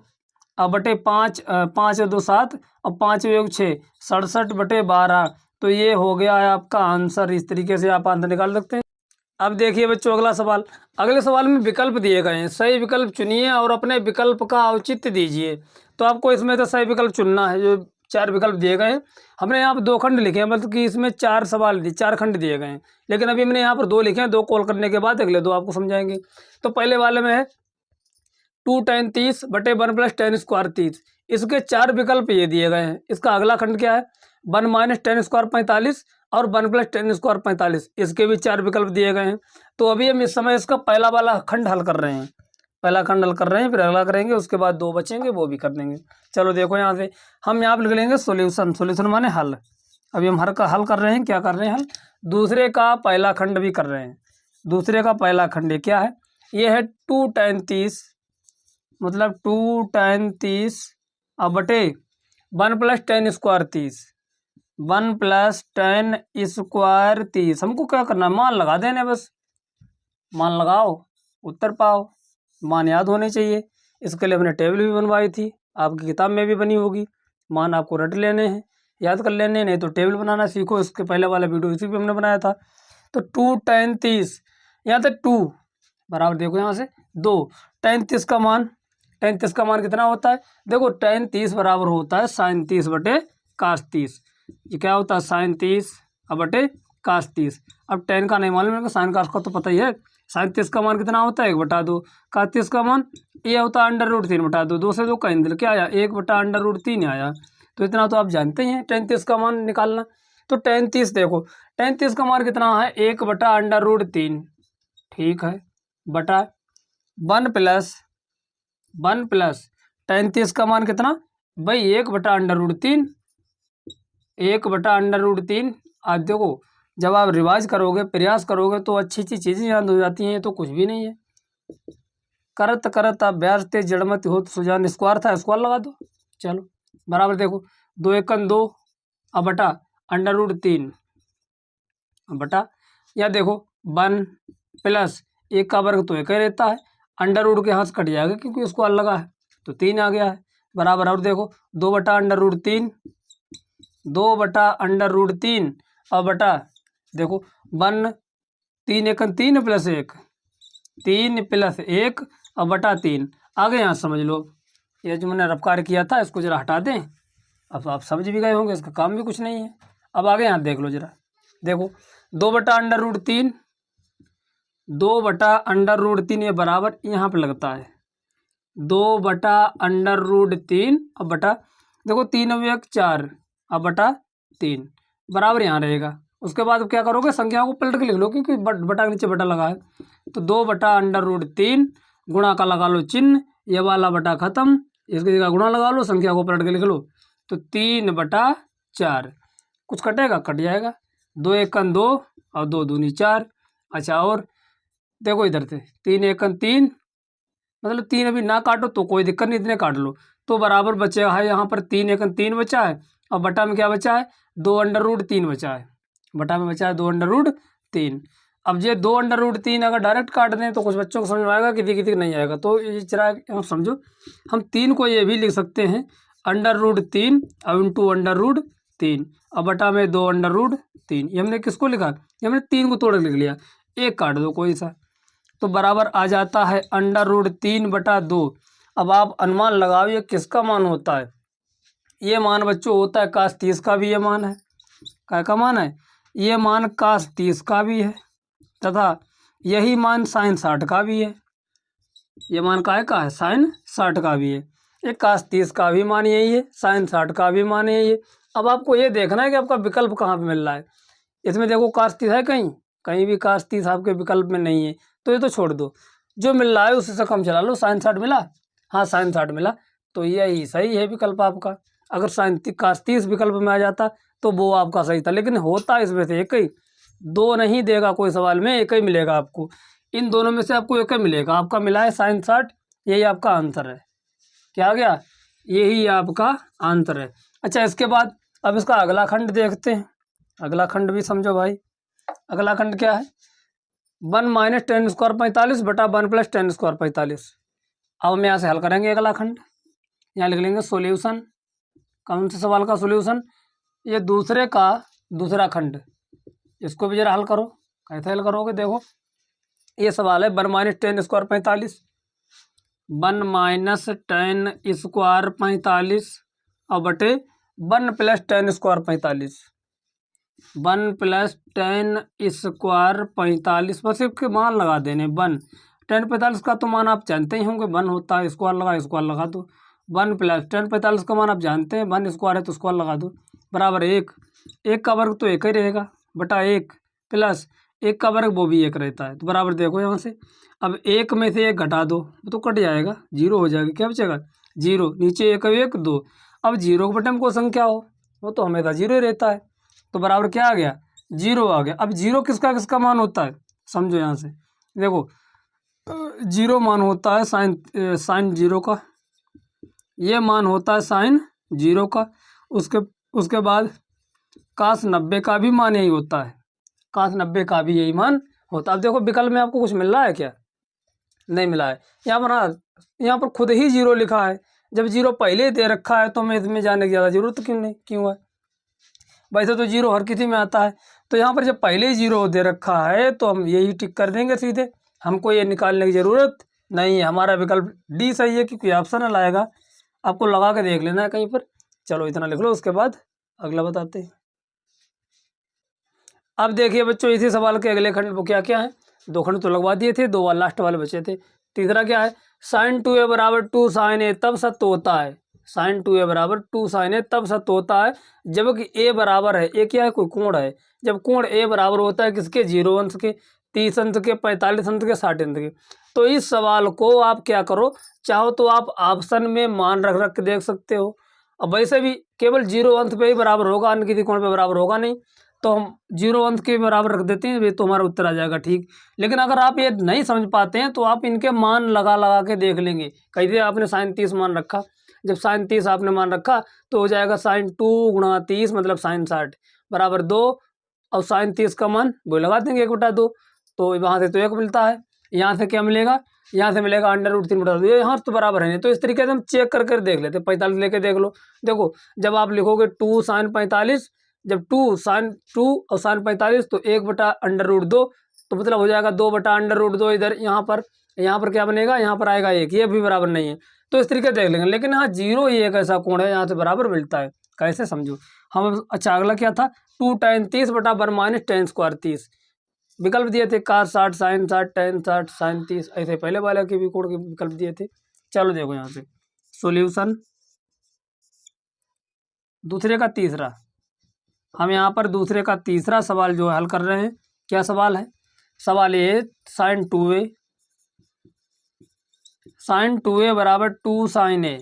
अब बटे 5, 5 और 2 7, और 5 और 1 6, 67 बटे 12। तो ये हो गया है आपका आंसर। इस तरीके से आप आंसर निकाल सकते हैं। अब देखिए बच्चों अगला सवाल। अगले सवाल में विकल्प दिए गए हैं, सही विकल्प चुनिए और अपने विकल्प का औचित्य दीजिए। तो आपको इसमें तो सही विकल्प चुनना है। जो 4 विकल्प दिए गए हैं, हमने यहाँ पर 2 खंड लिखे हैं, मतलब कि इसमें 4 सवाल 4 खंड दिए गए हैं, लेकिन अभी हमने यहाँ पर 2 लिखे हैं। 2 कॉल करने के बाद अगले 2 आपको समझाएंगे। तो पहले वाले में है 2 tan 30 बटे 1 + tan² 30। इसके 4 विकल्प ये दिए गए हैं। इसका अगला खंड क्या है? 1 - tan² 45 और 1 + tan² 45। इसके भी 4 विकल्प दिए गए हैं। तो अभी हम इस समय इसका पहला वाला खंड हल कर रहे हैं, पहला खंड हल कर रहे हैं, फिर अगला करेंगे, उसके बाद 2 बचेंगे, वो भी कर देंगे। चलो देखो यहाँ से हम यहाँ पर लिख लेंगे सोल्यूशन। सोल्यूशन माने हल। अभी हम हर का हल कर रहे हैं, क्या कर रहे हैं? हल। दूसरे का पहला खंड भी कर रहे हैं। दूसरे का पहला खंड क्या है? ये है 2 tan 30, मतलब 2 tan 30 अब बटे 1 + tan² 30, 1 + tan² 30। हमको क्या करना है? मान लगा देने, बस मान लगाओ, उत्तर पाओ। मान याद होने चाहिए। इसके लिए हमने टेबल भी बनवाई थी, आपकी किताब में भी बनी होगी। मान आपको रट लेने हैं, याद कर लेने, नहीं तो टेबल बनाना सीखो। इसके पहले वाला वीडियो इसी पे हमने बनाया था। तो 2 tan 30, यहाँ से 2 बराबर, देखो यहाँ से 2 tan 30 का मान, tan 30 का मान कितना होता है? देखो tan 30 बराबर होता है sin 30 बटे cos 30। ये क्या होता है? sin 30 अब बटे cos 30। अब tan का नहीं मालूम है, sin cos का तो पता ही है। sin 30 का मान कितना होता है? 1 बटा 2। cos 30 का मान ये होता है √3 बटा 2। 2 से 2 कैंसिल, क्या आया? 1 बटा √3 आया। तो इतना तो आप जानते ही हैं tan 30 का मान निकालना। तो tan 30 देखो, tan 30 का मान कितना है? 1 बटा √3, ठीक है, बटा 1 प्लस tan 30 का मान कितना भाई? 1 बटा √3, 1 बटा √3। आज देखो जब आप रिवाइज करोगे, प्रयास करोगे, तो अच्छी अच्छी चीज़ें याद हो जाती हैं। ये तो कुछ भी नहीं है। करत करत अभ्यास ते जड़मत हो सुजान, स्क्वायर था, स्क्वायर लगा दो। चलो बराबर, देखो 2 एकन 2 अब बटा √3 बटा, या देखो 1 प्लस 1 का वर्ग तो 1 ही रहता है, √ के हाथ से कट जाएगा क्योंकि उसको अलग लगा है, तो 3 आ गया है, बराबर। और देखो 2 बटा √3, 2 बटा √3 और बटा देखो 1, 3 एकन 3 + 1, 3 + 1 और बटा 3। आगे यहाँ समझ लो, ये जो मैंने रफ्कार किया था इसको ज़रा हटा दें। अब आप समझ भी गए होंगे, इसका काम भी कुछ नहीं है। अब आगे यहाँ देख लो ज़रा, देखो 2/√3, 2/√3 ये बराबर यहाँ पे लगता है 2/√3 अब बटा, देखो 3 और 1 4 अब बटा 3 बराबर यहाँ रहेगा। उसके बाद क्या करोगे, संख्या को पलट के लिख लो क्योंकि बटा के नीचे बटा लगा है। तो 2/√3 गुणा का लगा लो चिन्ह, ये वाला बटा खत्म, इसकी जगह गुणा लगा लो, संख्या को पलट के लिख लो। तो 3/4 कुछ कटेगा, कट जाएगा, 2 एकन 2 और 2 दूनी 4। अच्छा और देखो इधर से 3 एकन 3, मतलब 3 अभी ना काटो तो कोई दिक्कत नहीं, इतने काट लो तो बराबर बचेगा है। यहाँ पर 3 एकन 3 बचा है और बटा में क्या बचा है, 2/√3 बचा है, बटा में बचा है 2/√3। अब ये 2/√3 अगर डायरेक्ट काट दें तो कुछ बच्चों को समझ में आएगा, किसी किसी को नहीं आएगा। तो ये जरा हम समझो, हम 3 को ये भी लिख सकते हैं √3 और इंटू √3 और बटा में 2/√3। ये हमने किसको लिखा, ये हमने 3 को तोड़ लिख लिया, एक काट दो कोई सा, तो बराबर आ जाता है √3/2। अब आप अनुमान लगाओ ये किसका मान होता है। ये मान बच्चों होता है cos 30 का भी, ये मान है क्या का मान है, ये मान cos 30 का भी है तथा यही मान sin 60 का भी है। ये मान का है sin 60 का भी है, ये cos 30 का भी मान यही है, sin 60 का भी मान यही है। अब आपको ये देखना है कि आपका विकल्प कहाँ पे मिल रहा है। इसमें देखो cos 30 है, कहीं कहीं भी cos 30 आपके विकल्प में नहीं है, तो ये तो छोड़ दो, जो मिल रहा है उसी से कम चला लो। sin 60 मिला, हाँ sin 60 मिला, तो यही सही है विकल्प आपका। अगर cos 30 विकल्प में आ जाता तो वो आपका सही था, लेकिन होता इसमें से एक ही, दो नहीं देगा कोई सवाल में, एक ही मिलेगा आपको। इन दोनों में से आपको एक ही मिलेगा, आपका मिला है sin 60, यही आपका आंसर है। क्या आ गया, यही आपका आंसर है। अच्छा इसके बाद अब इसका अगला खंड देखते हैं। अगला खंड भी समझो भाई, अगला खंड क्या है, 1 - tan² 45 बटा 1 + tan² 45। अब हम यहाँ से हल करेंगे अगला खंड, यहाँ लिख लेंगे सॉल्यूशन। कौन से सवाल का सॉल्यूशन, ये दूसरे का दूसरा खंड, इसको भी जरा हल करो। कैसे हल करोगे, देखो ये सवाल है 1 - tan² 45, 1 - tan² 45 और बटे 1 + tan² 45, 1 + tan² 45, बस इसके मान लगा देने। 1 tan 45 का तो मान आप जानते ही होंगे, 1 होता है, स्क्वायर लगा दो। 1 + tan 45 का मान आप जानते हैं, 1 स्क्वायर है तो स्क्वायर लगा दो, बराबर 1, 1 का वर्ग तो 1 ही रहेगा, बटा 1 प्लस 1 का वर्ग वो भी 1 रहता है, तो बराबर देखो यहाँ से। अब 1 में से 1 घटा दो तो कट जाएगा, 0 हो जाएगा, क्या बचेगा 0, नीचे 1 1 2। अब 0 के बटे में कोई संख्या हो वो तो हमेशा 0 ही रहता है, तो बराबर क्या आ गया, 0 आ गया। अब 0 किसका किसका मान होता है, समझो यहाँ से देखो, 0 मान होता है साइन 0 का, ये मान होता है साइन 0 का। उसके बाद cos 90 का भी मान यही होता है, cos 90 का भी यही मान होता है। अब देखो विकल्प में आपको कुछ मिल रहा है क्या, नहीं मिला है। यहाँ पर खुद ही 0 लिखा है, जब 0 पहले ही दे रखा है तो हमें इसमें जाने की ज़्यादा जरूरत क्यों है। वैसे तो 0 हर किसी में आता है, तो यहाँ पर जब पहले ही 0 दे रखा है तो हम यही टिक कर देंगे सीधे, हमको ये निकालने की ज़रूरत नहीं है। हमारा विकल्प डी सही है क्योंकि ऑप्शन आएगा, आपको लगा के देख लेना है कहीं पर। चलो इतना लिख लो, उसके बाद अगला बताते हैं। अब देखिए बच्चों, इसी सवाल के अगले खंड वो क्या क्या है, 2 खंड तो लगवा दिए थे, 2 लास्ट वाले बचे थे। तीसरा क्या है, sin 2a = 2 sin a तब सत्य होता है, sin 2a = 2 sin a तब सत्य होता है जबकि a बराबर है, a क्या है, कोई कोण है। जब कोण a बराबर होता है किसके, 0 अंश के, 30 अंश के, 45 अंश के, 60 अंश के। तो इस सवाल को आप क्या करो, चाहो तो आप ऑप्शन में मान रख रख के देख सकते हो। अब वैसे भी केवल 0 अंश पे ही बराबर होगा, अन्य किसी कोण पे बराबर होगा नहीं, तो हम 0 अंश के बराबर रख देते हैं, वे तो हमारा उत्तर आ जाएगा ठीक। लेकिन अगर आप ये नहीं समझ पाते हैं तो आप इनके मान लगा लगा के देख लेंगे। कैसे, आपने sin 30 मान रखा, जब sin 30 आपने मान रखा तो हो जाएगा sin 2 × 30 मतलब sin 60 बराबर 2, और sin 30 का मान वो लगा देंगे 1/2, तो वहाँ से तो 1 मिलता है। यहाँ से क्या मिलेगा, यहाँ से मिलेगा √3/2, ये यहाँ तो बराबर है नहीं, तो इस तरीके से हम चेक कर देख लेते। 45 लेके देख लो, देखो जब आप लिखोगे 2 sin 45, जब 2 sin 2 और sin 45 तो 1/√2, तो मतलब हो जाएगा 2/√2 इधर यहाँ पर, यहाँ पर क्या बनेगा, यहाँ पर आएगा 1, ये भी बराबर नहीं है। तो इस तरीके देख लेंगे। लेकिन यहाँ 0 ही एक ऐसा कोण है यहाँ से बराबर मिलता है। कैसे समझो हम। अच्छा अगला क्या था, 2 tan 30 बटा 1 माइनस tan स्क्वायर 30। विकल्प दिए थे cos 60 sin 60 tan 60 sin 30, ऐसे पहले वाले के भी कोण के विकल्प दिए थे। चलो देखो यहाँ से सॉल्यूशन दूसरे का तीसरा, हम यहाँ पर दूसरे का तीसरा सवाल जो है हल कर रहे हैं। क्या सवाल है, सवाल ये sin 2a बराबर 2 sin a।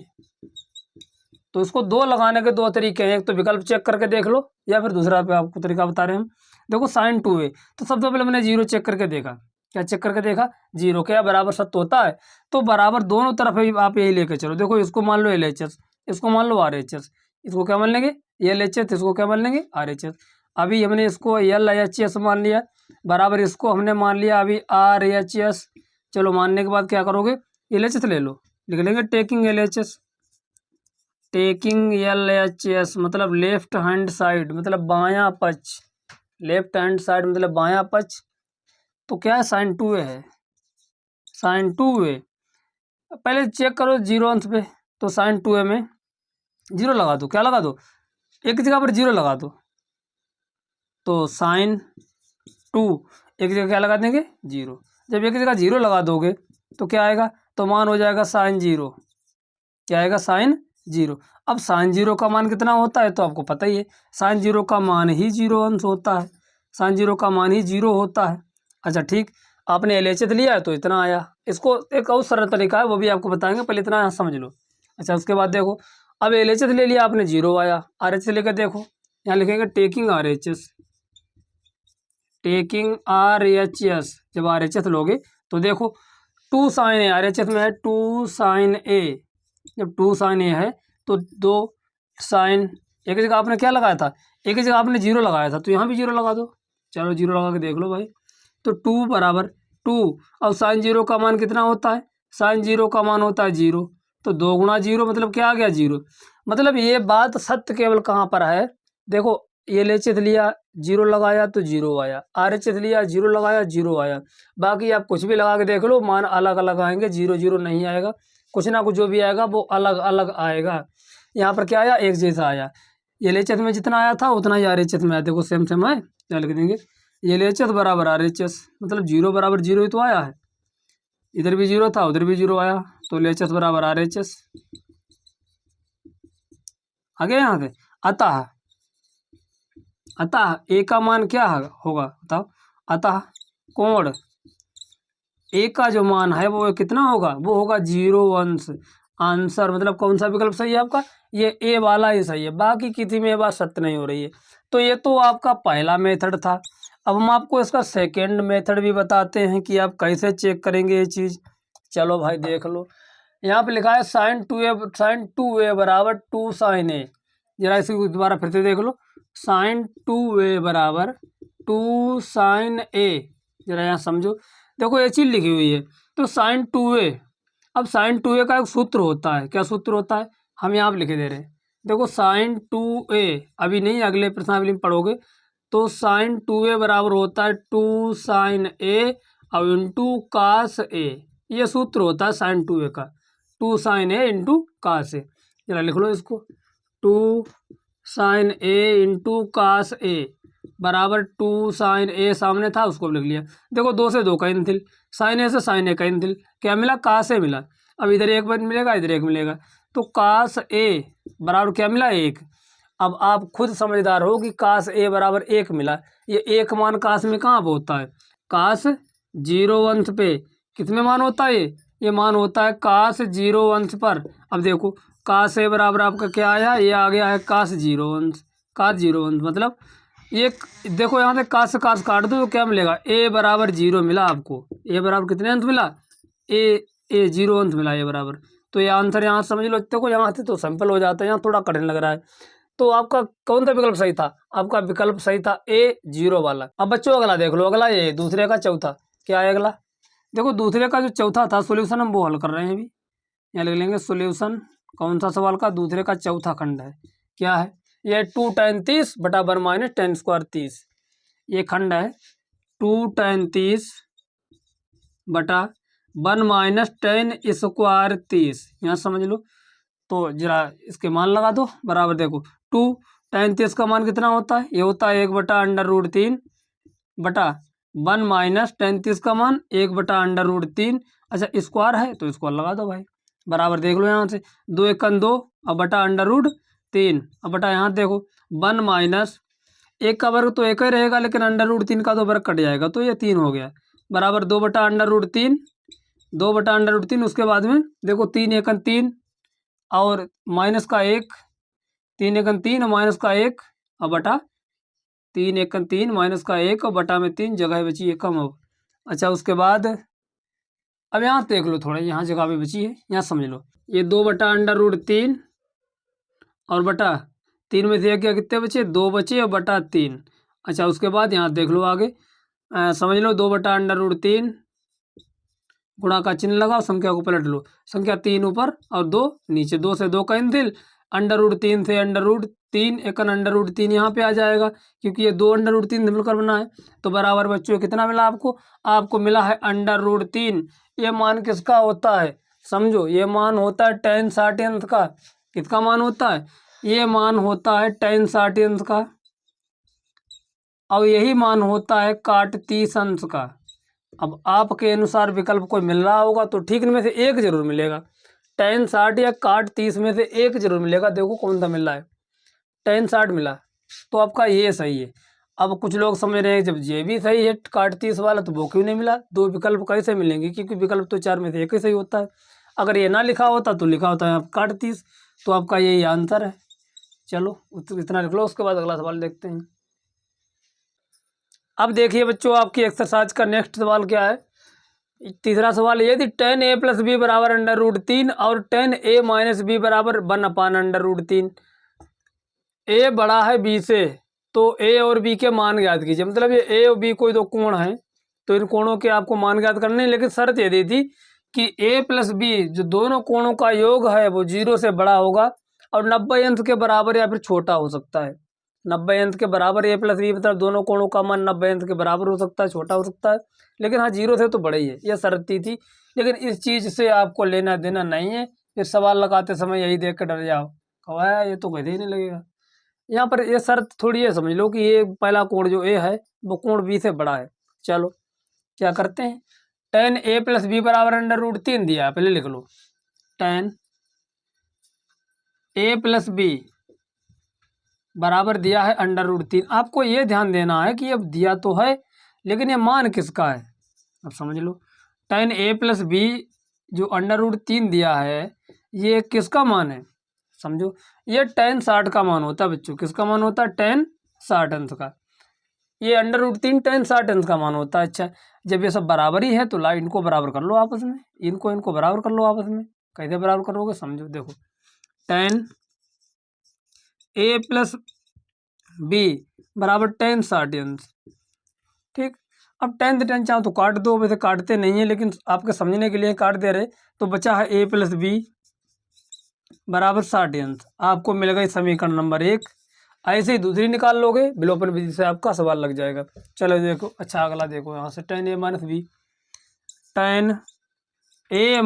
तो इसको 2 लगाने के 2 तरीके हैं, एक तो विकल्प चेक करके देख लो या फिर दूसरा पे आपको तरीका बता रहे हैं हम। देखो sin 2a, तो सबसे पहले मैंने 0 चेक करके देखा। क्या चेक करके देखा, 0 क्या बराबर सत्य होता है। तो बराबर दोनों तरफ आप यही लेके चलो। देखो इसको मान लो LHS, इसको मान लो RHS, इसको क्या मान लेंगे LHS, इसको क्या मान लेंगे RHS। अभी हमने इसको LHS मान लिया, बराबर इसको हमने मान लिया अभी RHS। चलो मानने के बाद क्या करोगे, LHS ले लो, लिख लेंगे टेकिंग LHS। टेकिंग LHS मतलब लेफ्ट हैंड साइड मतलब बायां पक्ष, लेफ्ट हैंड साइड मतलब बायां पक्ष। तो क्या है sin 2a है, sin 2a। पहले चेक करो 0 अंश पे, तो sin 2a में 0 लगा दो। क्या लगा दो, एक जगह पर 0 लगा दो। तो sin 2 एक जगह क्या लगा देंगे 0। जब एक जगह 0 लगा दोगे तो क्या आएगा, तो मान हो जाएगा sin 0। क्या आएगा sin 0। अब sin 0 का मान कितना होता है तो आपको पता ही है, sin 0 का मान ही 0 अंश होता है, sin 0 का मान ही 0 होता है। अच्छा ठीक, आपने LHS लिया है तो इतना आया। इसको एक और सरल तरीका है वो भी आपको बताएंगे, पहले इतना यहाँ समझ लो। अच्छा उसके बाद देखो, अब LHS ले लिया आपने 0 आया, RHS लेकर देखो, यहाँ लिखेंगे टेकिंग RHS, टेकिंग RHS। जब RHS लोगे तो देखो 2 sin a, RHS में है 2 sin a। जब 2 sin a है तो 2 sin, एक जगह आपने क्या लगाया था, एक जगह आपने 0 लगाया था, तो यहाँ भी 0 लगा दो। चलो 0 लगा के देख लो भाई, तो 2 बराबर 2। अब sin 0 का मान कितना होता है, sin 0 का मान होता है 0। तो 2 गुणा 0 मतलब क्या आ गया 0। मतलब ये बात सत्य केवल कहाँ पर है, देखो LHS लिया 0 लगाया तो 0 आया, RHS लिया 0 लगाया 0 आया। बाकी आप कुछ भी लगा के देख लो, मान अलग अलग आएंगे, 0 0 नहीं आएगा, कुछ ना कुछ जो भी आएगा वो अलग अलग आएगा। यहाँ पर क्या आया, एक जैसा आया। LHS में जितना आया था उतना ही RHS में आया, देखो सेम सेम है। क्या लिख देंगे, LHS बराबर RHS, मतलब 0 बराबर 0 ही तो आया है, इधर भी 0 था उधर भी 0 आया, तो LHS बराबर RHS आ गया यहाँ से। अतः अतः ए का मान क्या होगा बताओ, अतः कोण ए का जो मान है वो कितना होगा, वो होगा 0 अंश। आंसर मतलब कौन सा विकल्प सही है आपका, ये ए वाला ही सही है, बाकी किसी में बात सत्य नहीं हो रही है। तो ये तो आपका पहला मेथड था। अब हम आपको इसका सेकेंड मेथड भी बताते हैं कि आप कैसे चेक करेंगे ये चीज़। चलो भाई देख लो, यहाँ पे लिखा है sin 2a बराबर 2 sin a। जरा इसी को दोबारा फिर से देख लो, sin 2a बराबर 2 sin a। जरा यहाँ समझो, देखो ये चीज़ लिखी हुई है तो sin 2a। अब sin 2a का एक सूत्र होता है, क्या सूत्र होता है, हम यहाँ पे लिखे दे रहे हैं। देखो sin 2a अभी नहीं, अगले प्रश्नावली में पढ़ोगे। तो sin 2a बराबर होता है 2 sin a और इंटू cos a, ये सूत्र होता है sin 2a का, 2 sin a into cos a। जरा लिख लो इसको, 2 sin a into cos a बराबर 2 sin a, सामने था उसको लिख लिया। देखो 2 से 2 कैंसिल, sin a से sin a कैंसिल, क्या मिला cos a मिला। अब इधर एक बार मिलेगा इधर एक मिलेगा, तो cos a बराबर क्या मिला 1। अब आप खुद समझदार हो कि cos a बराबर 1 मिला। ये एक मान cos में कहाँ पे होता है, cos 0 अंश पे किस में मान होता है, ये मान होता है cos 0 अंश पर। अब देखो cos a बराबर आपका क्या आया, ये आ गया है cos 0 अंश, cos 0 अंश मतलब ये देखो यहाँ से cos से cos काट दो तो क्या मिलेगा, a बराबर 0 मिला आपको। a बराबर कितने अंश मिला, a 0 अंश मिला a बराबर। तो ये आंसर यहाँ समझ लो। देखो यहाँ से तो सिंपल हो जाता है, यहाँ थोड़ा कठिन लग रहा है। तो आपका कौन सा विकल्प सही था, आपका विकल्प सही था A 0 वाला। अब बच्चों अगला देख लो, अगला ये दूसरे का चौथा क्या है अगला। देखो दूसरे का जो चौथा था सॉल्यूशन हम वो हल कर रहे हैं अभी। यहाँ लिख लेंगे सॉल्यूशन कौन सा सवाल का, दूसरे का चौथा खंड है। क्या है ये, 2 tan 30 बटा 1 माइनस tan स्क्वायर 30। ये खंड है 2 tan 30 बटा 1 माइनस टेन स्क्वायर 30, यहाँ समझ लो। तो जरा इसके मान लगा दो, बराबर देखो 2 tan 30 का मान कितना होता है, ये होता है 1/√3 बटा 1 माइनस tan 30 का मान 1/√3। अच्छा स्क्वायर है तो स्क्वायर लगा दो भाई, बराबर देख लो यहाँ से 2 एकन 2 और बटा √3, अब बटा यहाँ देखो 1 माइनस एक का वर्ग तो एक ही रहेगा, लेकिन √3 का तो वर्ग कट जाएगा तो ये 3 हो गया, बराबर 2/√3, 2/√3। उसके बाद में देखो 3 एकन 3 और माइनस का 1, 3 एकन 3 और माइनस का 1 और बटा 3 एकन 3 माइनस का 1 और बटा में 3, जगह बची है कम अब। अच्छा उसके बाद अब यहाँ देख लो थोड़ा, यहाँ जगह भी बची है, यहाँ समझ लो ये 2/√3 और बटा 3 में से क्या कितने बचे, 2 बचे और बटा 3। अच्छा उसके बाद यहाँ देख लो आगे, समझ लो 2/√3 गुणा का चिन्ह लगाओ, संख्या को पलट लो, संख्या 3 ऊपर और 2 नीचे, 2 से 2 कैंसिल, √3 से √3 एकन √3 यहाँ पे आ जाएगा, क्योंकि ये 2 √3 मिलकर बना है। तो बराबर बच्चों कितना मिला आपको, आपको मिला है √3। ये मान किसका होता है, समझो ये मान होता है tan 60 अंश का। किसका मान होता है, ये मान होता है tan 60 अंश का, और यही मान होता है cot 30 अंश का। अब आपके अनुसार विकल्प कोई मिल रहा होगा तो ठीक इनमें से एक जरूर मिलेगा, tan 60 या cot 30 में से एक जरूर मिलेगा। देखो कौन सा मिल रहा है, tan 60 मिला तो आपका ये सही है। अब कुछ लोग समझ रहे हैं जब ये भी सही है cot 30 वाला तो वो क्यों नहीं मिला, दो विकल्प कैसे मिलेंगे, क्योंकि विकल्प तो 4 में से एक ही सही होता है। अगर ये ना लिखा होता तो लिखा होता है आप cot 30, तो आपका यही आंसर है। चलो इतना लिख लो, उसके बाद अगला सवाल देखते हैं। अब देखिए बच्चों आपकी एक्सरसाइज का नेक्स्ट सवाल क्या है, तीसरा सवाल ये थी tan a + b बराबर √3 और tan a - b बराबर 1/√3। a बड़ा है b से, तो a और b के मान ज्ञात कीजिए। मतलब ये a और b कोई दो कोण हैं, तो इन कोणों के आपको मान ज्ञात करने हैं, लेकिन शर्त ये दी थी कि a + b जो दोनों कोणों का योग है वो 0 से बड़ा होगा और 90 अंश के बराबर या फिर छोटा हो सकता है। 90 अंश के बराबर a + b, मतलब दोनों कोणों का मान 90 अंश के बराबर हो सकता है, छोटा हो सकता है, लेकिन हाँ 0 से तो बड़ा ही है, यह शर्त दी थी। लेकिन इस चीज़ से आपको लेना देना नहीं है, फिर सवाल लगाते समय यही देख कर डर जाओ, कहा ये तो कहीं नहीं लगेगा। यहाँ पर ये शर्त थोड़ी है, समझ लो कि ये पहला कोण जो ए है वो कोण बी से बड़ा है। चलो क्या करते हैं, tan a + b बराबर √3 दिया है, पहले लिख लो tan a + b बराबर दिया है √3। आपको ये ध्यान देना है कि अब दिया तो है लेकिन ये मान किसका है, अब समझ लो tan a + b जो √3 दिया है ये किसका मान है, समझो ये tan 60 का मान होता है बच्चों। किसका मान होता है, tan 60 अंश का। ये √3 tan 60 अंश का मान होता है। अच्छा जब ये सब बराबर ही है तो ला इनको बराबर कर लो आपस में, इनको बराबर कर लो आपस में। कैसे बराबर करोगे, समझो देखो tan a + b बराबर tan 60 अंश, ठीक। अब tan से tan चाहो तो काट दो, वैसे काटते नहीं है लेकिन आपके समझने के लिए काट दे रहे। तो बचा है a + b बराबर 60 अंश, आपको मिल गई समीकरण नंबर 1। ऐसे ही दूसरी निकाल लोगे, विलोपन विधि से आपका सवाल लग जाएगा। चलो देखो, अच्छा अगला देखो यहाँ से tan a - b, tan a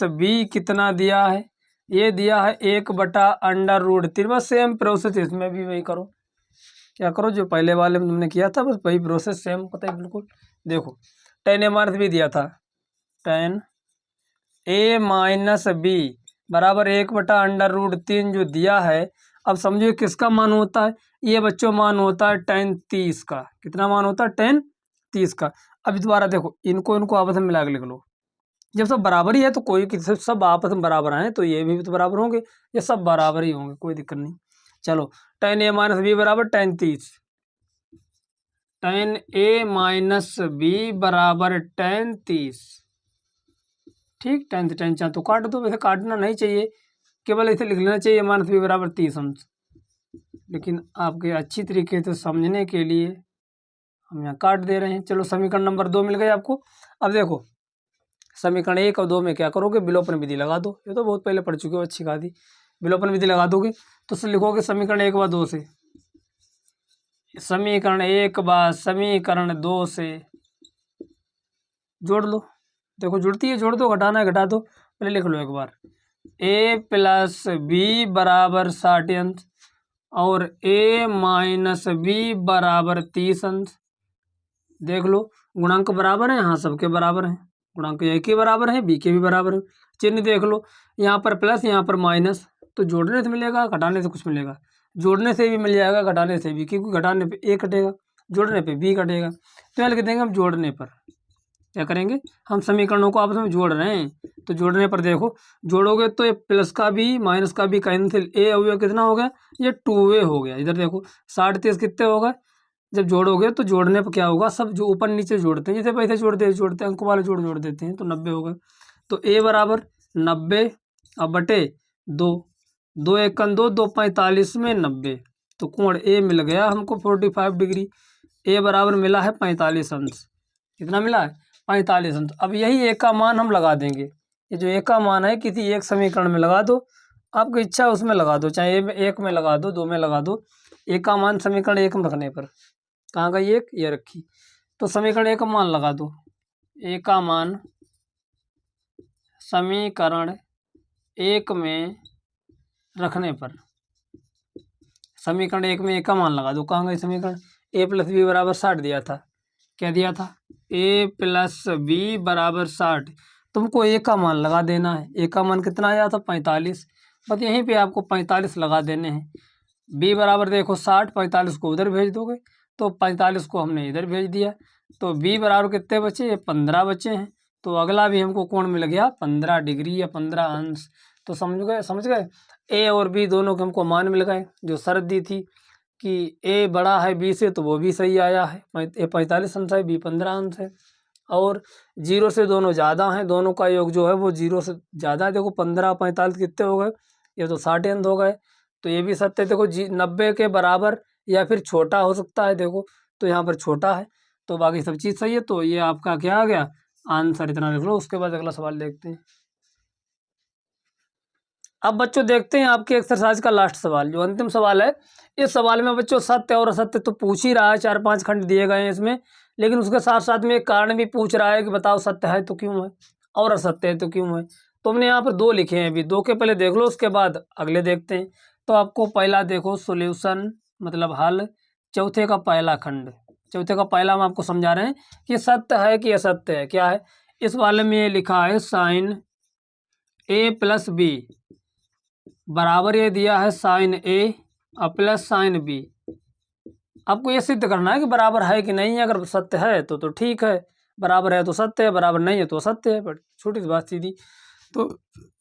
- b कितना दिया है, ये दिया है 1/√3। बस सेम प्रोसेस इसमें भी वही करो, क्या करो जो पहले वाले में तुमने किया था बस वही प्रोसेस सेम होता है बिल्कुल। देखो tan a - b दिया था, tan a - b बराबर 1/√3 जो दिया है। अब समझो किसका मान होता है, ये बच्चों मान होता है tan 30 का। कितना मान होता है, tan 30 का। अब दोबारा देखो इनको आपस में मिला के लिख लो, जब सब बराबर ही है तो कोई किसी सब आपस में बराबर हैं तो ये भी तो बराबर होंगे, ये सब बराबर ही होंगे, कोई दिक्कत नहीं। चलो tan a - b बराबर tan 30, tan a - b बराबर tan 30, ठीक। tan से tan चाहे तो काट दो, वैसे काटना नहीं चाहिए, केवल इसे लिख लेना चाहिए -b बराबर 30 अंश। लेकिन आपके अच्छी तरीके से समझने के लिए हम यहाँ काट दे रहे हैं। चलो समीकरण नंबर 2 मिल गए आपको। अब देखो समीकरण 1 और 2 में क्या करोगे, विलोपन विधि लगा दो। ये तो बहुत पहले पढ़ चुके हो, अच्छी खासी। विलोपन विधि लगा दोगे तो लिखोगे समीकरण 1 व 2 से, समीकरण 1 व समीकरण 2 से जोड़ लो। देखो जुड़ती है, जोड़ दो, घटाना है घटा दो। पहले लिख लो एक बार, a प्लस बी बराबर 60 अंश और a माइनस बी बराबर 30 अंश। देख लो गुणांक बराबर है, यहाँ सबके बराबर हैं, गुणांक ए के बराबर है, बी के भी बराबर है। चिन्ह देख लो, यहाँ पर प्लस यहाँ पर माइनस, तो जोड़ने से मिलेगा, घटाने से कुछ मिलेगा। जोड़ने से भी मिल जाएगा, घटाने से भी, क्योंकि घटाने पे ए कटेगा, जोड़ने पे बी कटेगा। तो यहाँ लिख देंगे हम जोड़ने पर। क्या करेंगे, हम समीकरणों को आपस में जोड़ रहे हैं, तो जोड़ने पर देखो, जोड़ोगे तो ये प्लस का भी माइनस का भी कैंसिल, ए अवयव कितना हो गया, ये 2a हो गया। इधर देखो 60 30 कितने हो गए, जब जोड़ोगे तो जोड़ने पर क्या होगा, सब जो ऊपर नीचे जोड़ते हैं, जैसे पैसे जोड़ते हैं अंक वाले जोड़ देते हैं, तो 90 हो गए। तो a बराबर 90 अब बटे 2, 2 एकन 2, 2 45 में 90, तो कोण a मिल गया हमको 45 डिग्री। a बराबर मिला है 45 अंश। कितना मिला है, 45 अंश। अब यही a का मान हम लगा देंगे, ये जो a का मान है किसी एक समीकरण में लगा दो, आपकी इच्छा उसमें लगा दो, चाहे एक में लगा दो, दो में लगा दो। a का मान समीकरण एक में रखने पर, कहाँ गई एक, ये रखी, तो समीकरण एक का मान लगा दो। ए का मान समीकरण एक में रखने पर, समीकरण एक में ए का मान लगा दो। कहाँ गई समीकरण, a प्लस बी बराबर 60 दिया था, क्या दिया था, a प्लस बी बराबर 60। तुमको a का मान लगा देना है, a का मान कितना आया था 45, बस यहीं पे आपको 45 लगा देने हैं। b बराबर देखो 60, 45 को उधर भेज दोगे, तो 45 को हमने इधर भेज दिया, तो b बराबर कितने बचे, ये 15 बचे हैं। तो अगला भी हमको कोण मिल गया 15 डिग्री या 15 अंश। तो समझ गए, a और b दोनों के हमको मान मिल गए। जो शर्त दी थी कि a बड़ा है b से, तो वो भी सही आया है, a 45 अंश है, b 15 अंश है। और 0 से दोनों ज़्यादा हैं, दोनों का योग जो है वो 0 से ज़्यादा है। देखो 15 45 कितने हो गए, ये तो 60 अंश हो गए। तो ये भी सत्य है, देखो 90 के बराबर या फिर छोटा हो सकता है, देखो तो यहाँ पर छोटा है, तो बाकी सब चीज़ सही है। तो ये आपका क्या आ गया आंसर, इतना लिख लो। उसके बाद अगला सवाल देखते हैं। अब बच्चों देखते हैं आपके एक्सरसाइज का लास्ट सवाल, जो अंतिम सवाल है। इस सवाल में बच्चों सत्य और असत्य तो पूछ ही रहा है, 4 5 खंड दिए गए हैं इसमें, लेकिन उसके साथ साथ में एक कारण भी पूछ रहा है कि बताओ सत्य है तो क्यों है और असत्य है तो क्यों है। तो हमने यहाँ पर 2 लिखे हैं, अभी 2 के पहले देख लो, उसके बाद अगले देखते हैं। तो आपको पहला देखो सोल्यूशन मतलब हल, चौथे का पहला खंड, चौथे का पहला हम आपको समझा रहे हैं कि सत्य है कि असत्य है। क्या है, इस वाले में ये लिखा है साइन ए प्लस बी बराबर, ये दिया है साइन ए और प्लस साइन बी। आपको ये सिद्ध करना है कि बराबर है कि नहीं है। अगर सत्य है तो ठीक है, बराबर है तो सत्य है, बराबर नहीं है तो असत्य है। बट छोटी सी बात सीधी, तो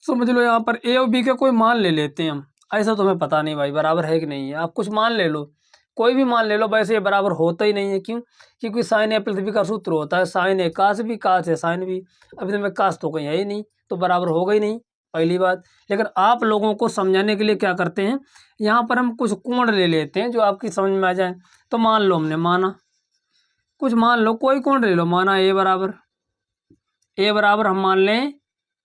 समझ लो यहाँ पर ए और बी के कोई मान ले लेते हैं हम। ऐसा तुम्हें पता नहीं भाई बराबर है कि नहीं है, आप कुछ मान ले लो, कोई भी मान ले लो। वैसे ये बराबर होता ही नहीं है, क्यों, क्योंकि साइन ए प्लस बी का सूत्र होता है साइन ए कास बी, कास है साइन बी। अभी तो मैं कास तो कहीं है ही नहीं, तो बराबर होगा ही नहीं, पहली बात। लेकिन आप लोगों को समझाने के लिए क्या करते हैं, यहाँ पर हम कुछ कोण ले लेते हैं जो आपकी समझ में आ जाए। तो मान लो हमने माना, कुछ मान लो, कोई कोण ले लो, माना ए बराबर हम मान लें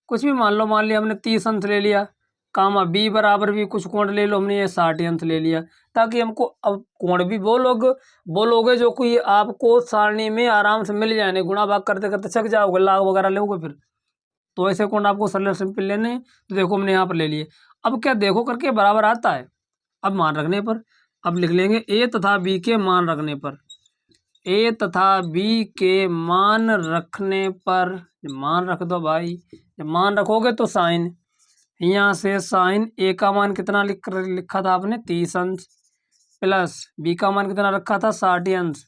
कुछ भी मान लो, मान लिया हमने 30 अंश ले लिया, कामा बी बराबर भी कुछ कोण ले लो, हमने ये 60 अंश ले लिया, ताकि हमको अब कोण भी वो लोग बोलोगे जो कि आपको सारणी में आराम से मिल जाए, गुणा भाग करते करते छक जाओगे, लाभ वगैरह लोगे फिर। तो ऐसे कोण आपको सरल सिंपल लेने हैं। तो देखो हमने यहाँ पर ले लिए, अब क्या देखो करके बराबर आता है। अब मान रखने पर, अब लिख लेंगे ए तथा बी के मान रखने पर, ए तथा बी के मान रखने पर, मान रख दो भाई, जब मान रखोगे तो साइन, यहाँ से साइन ए का मान कितना लिखा था आपने 30 अंश, प्लस बी का मान कितना रखा था 60 अंश।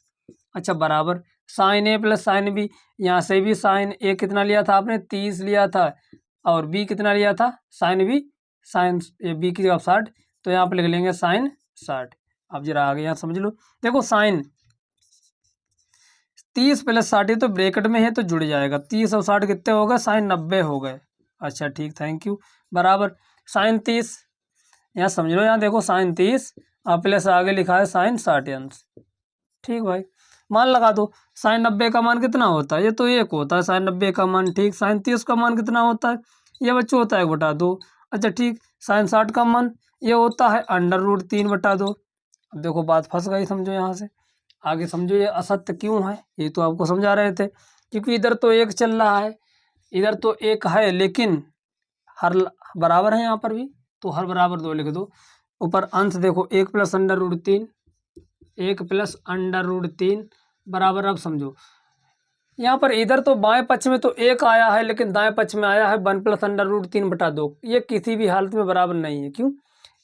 अच्छा बराबर साइन ए प्लस साइन बी, यहाँ से भी साइन ए कितना लिया था आपने 30 लिया था, और बी कितना लिया था साइन बी, साइन बी की जगह 60, तो यहाँ पर लिख लेंगे साइन 60। अब जरा आगे यहाँ समझ लो, देखो साइन 30 प्लस 60 तो ब्रैकेट में है तो जुड़ जाएगा, 30 और 60 कितने हो गए, साइन 90 हो गए। अच्छा ठीक, थैंक यू। बराबर साइन 30, यहाँ समझ लो, यहाँ देखो साइन 30 और प्लस आगे लिखा है साइन 60 अंश। ठीक भाई, मान लगा दो, साइन 90 का मान कितना होता है, ये तो 1 होता है साइन 90 का मान। ठीक, साइन 30 का मान कितना होता है, ये बच्चों होता है 1/2। अच्छा ठीक, साइन 60 का मान ये होता है √3/2। अब देखो बात फंस गई, समझो यहाँ से आगे समझो, ये असत्य क्यों है, ये तो आपको समझा रहे थे, क्योंकि इधर तो 1 चल रहा है, इधर तो एक है लेकिन हर बराबर है यहाँ पर भी, तो हर बराबर 2 लिख दो। ऊपर अंश देखो 1 + √3, 1 + √3 बराबर। अब समझो यहाँ पर इधर तो बाएं पक्ष में तो 1 आया है लेकिन दाएं पक्ष में आया है 1 + √3/2। ये किसी भी हालत में बराबर नहीं है। क्यों?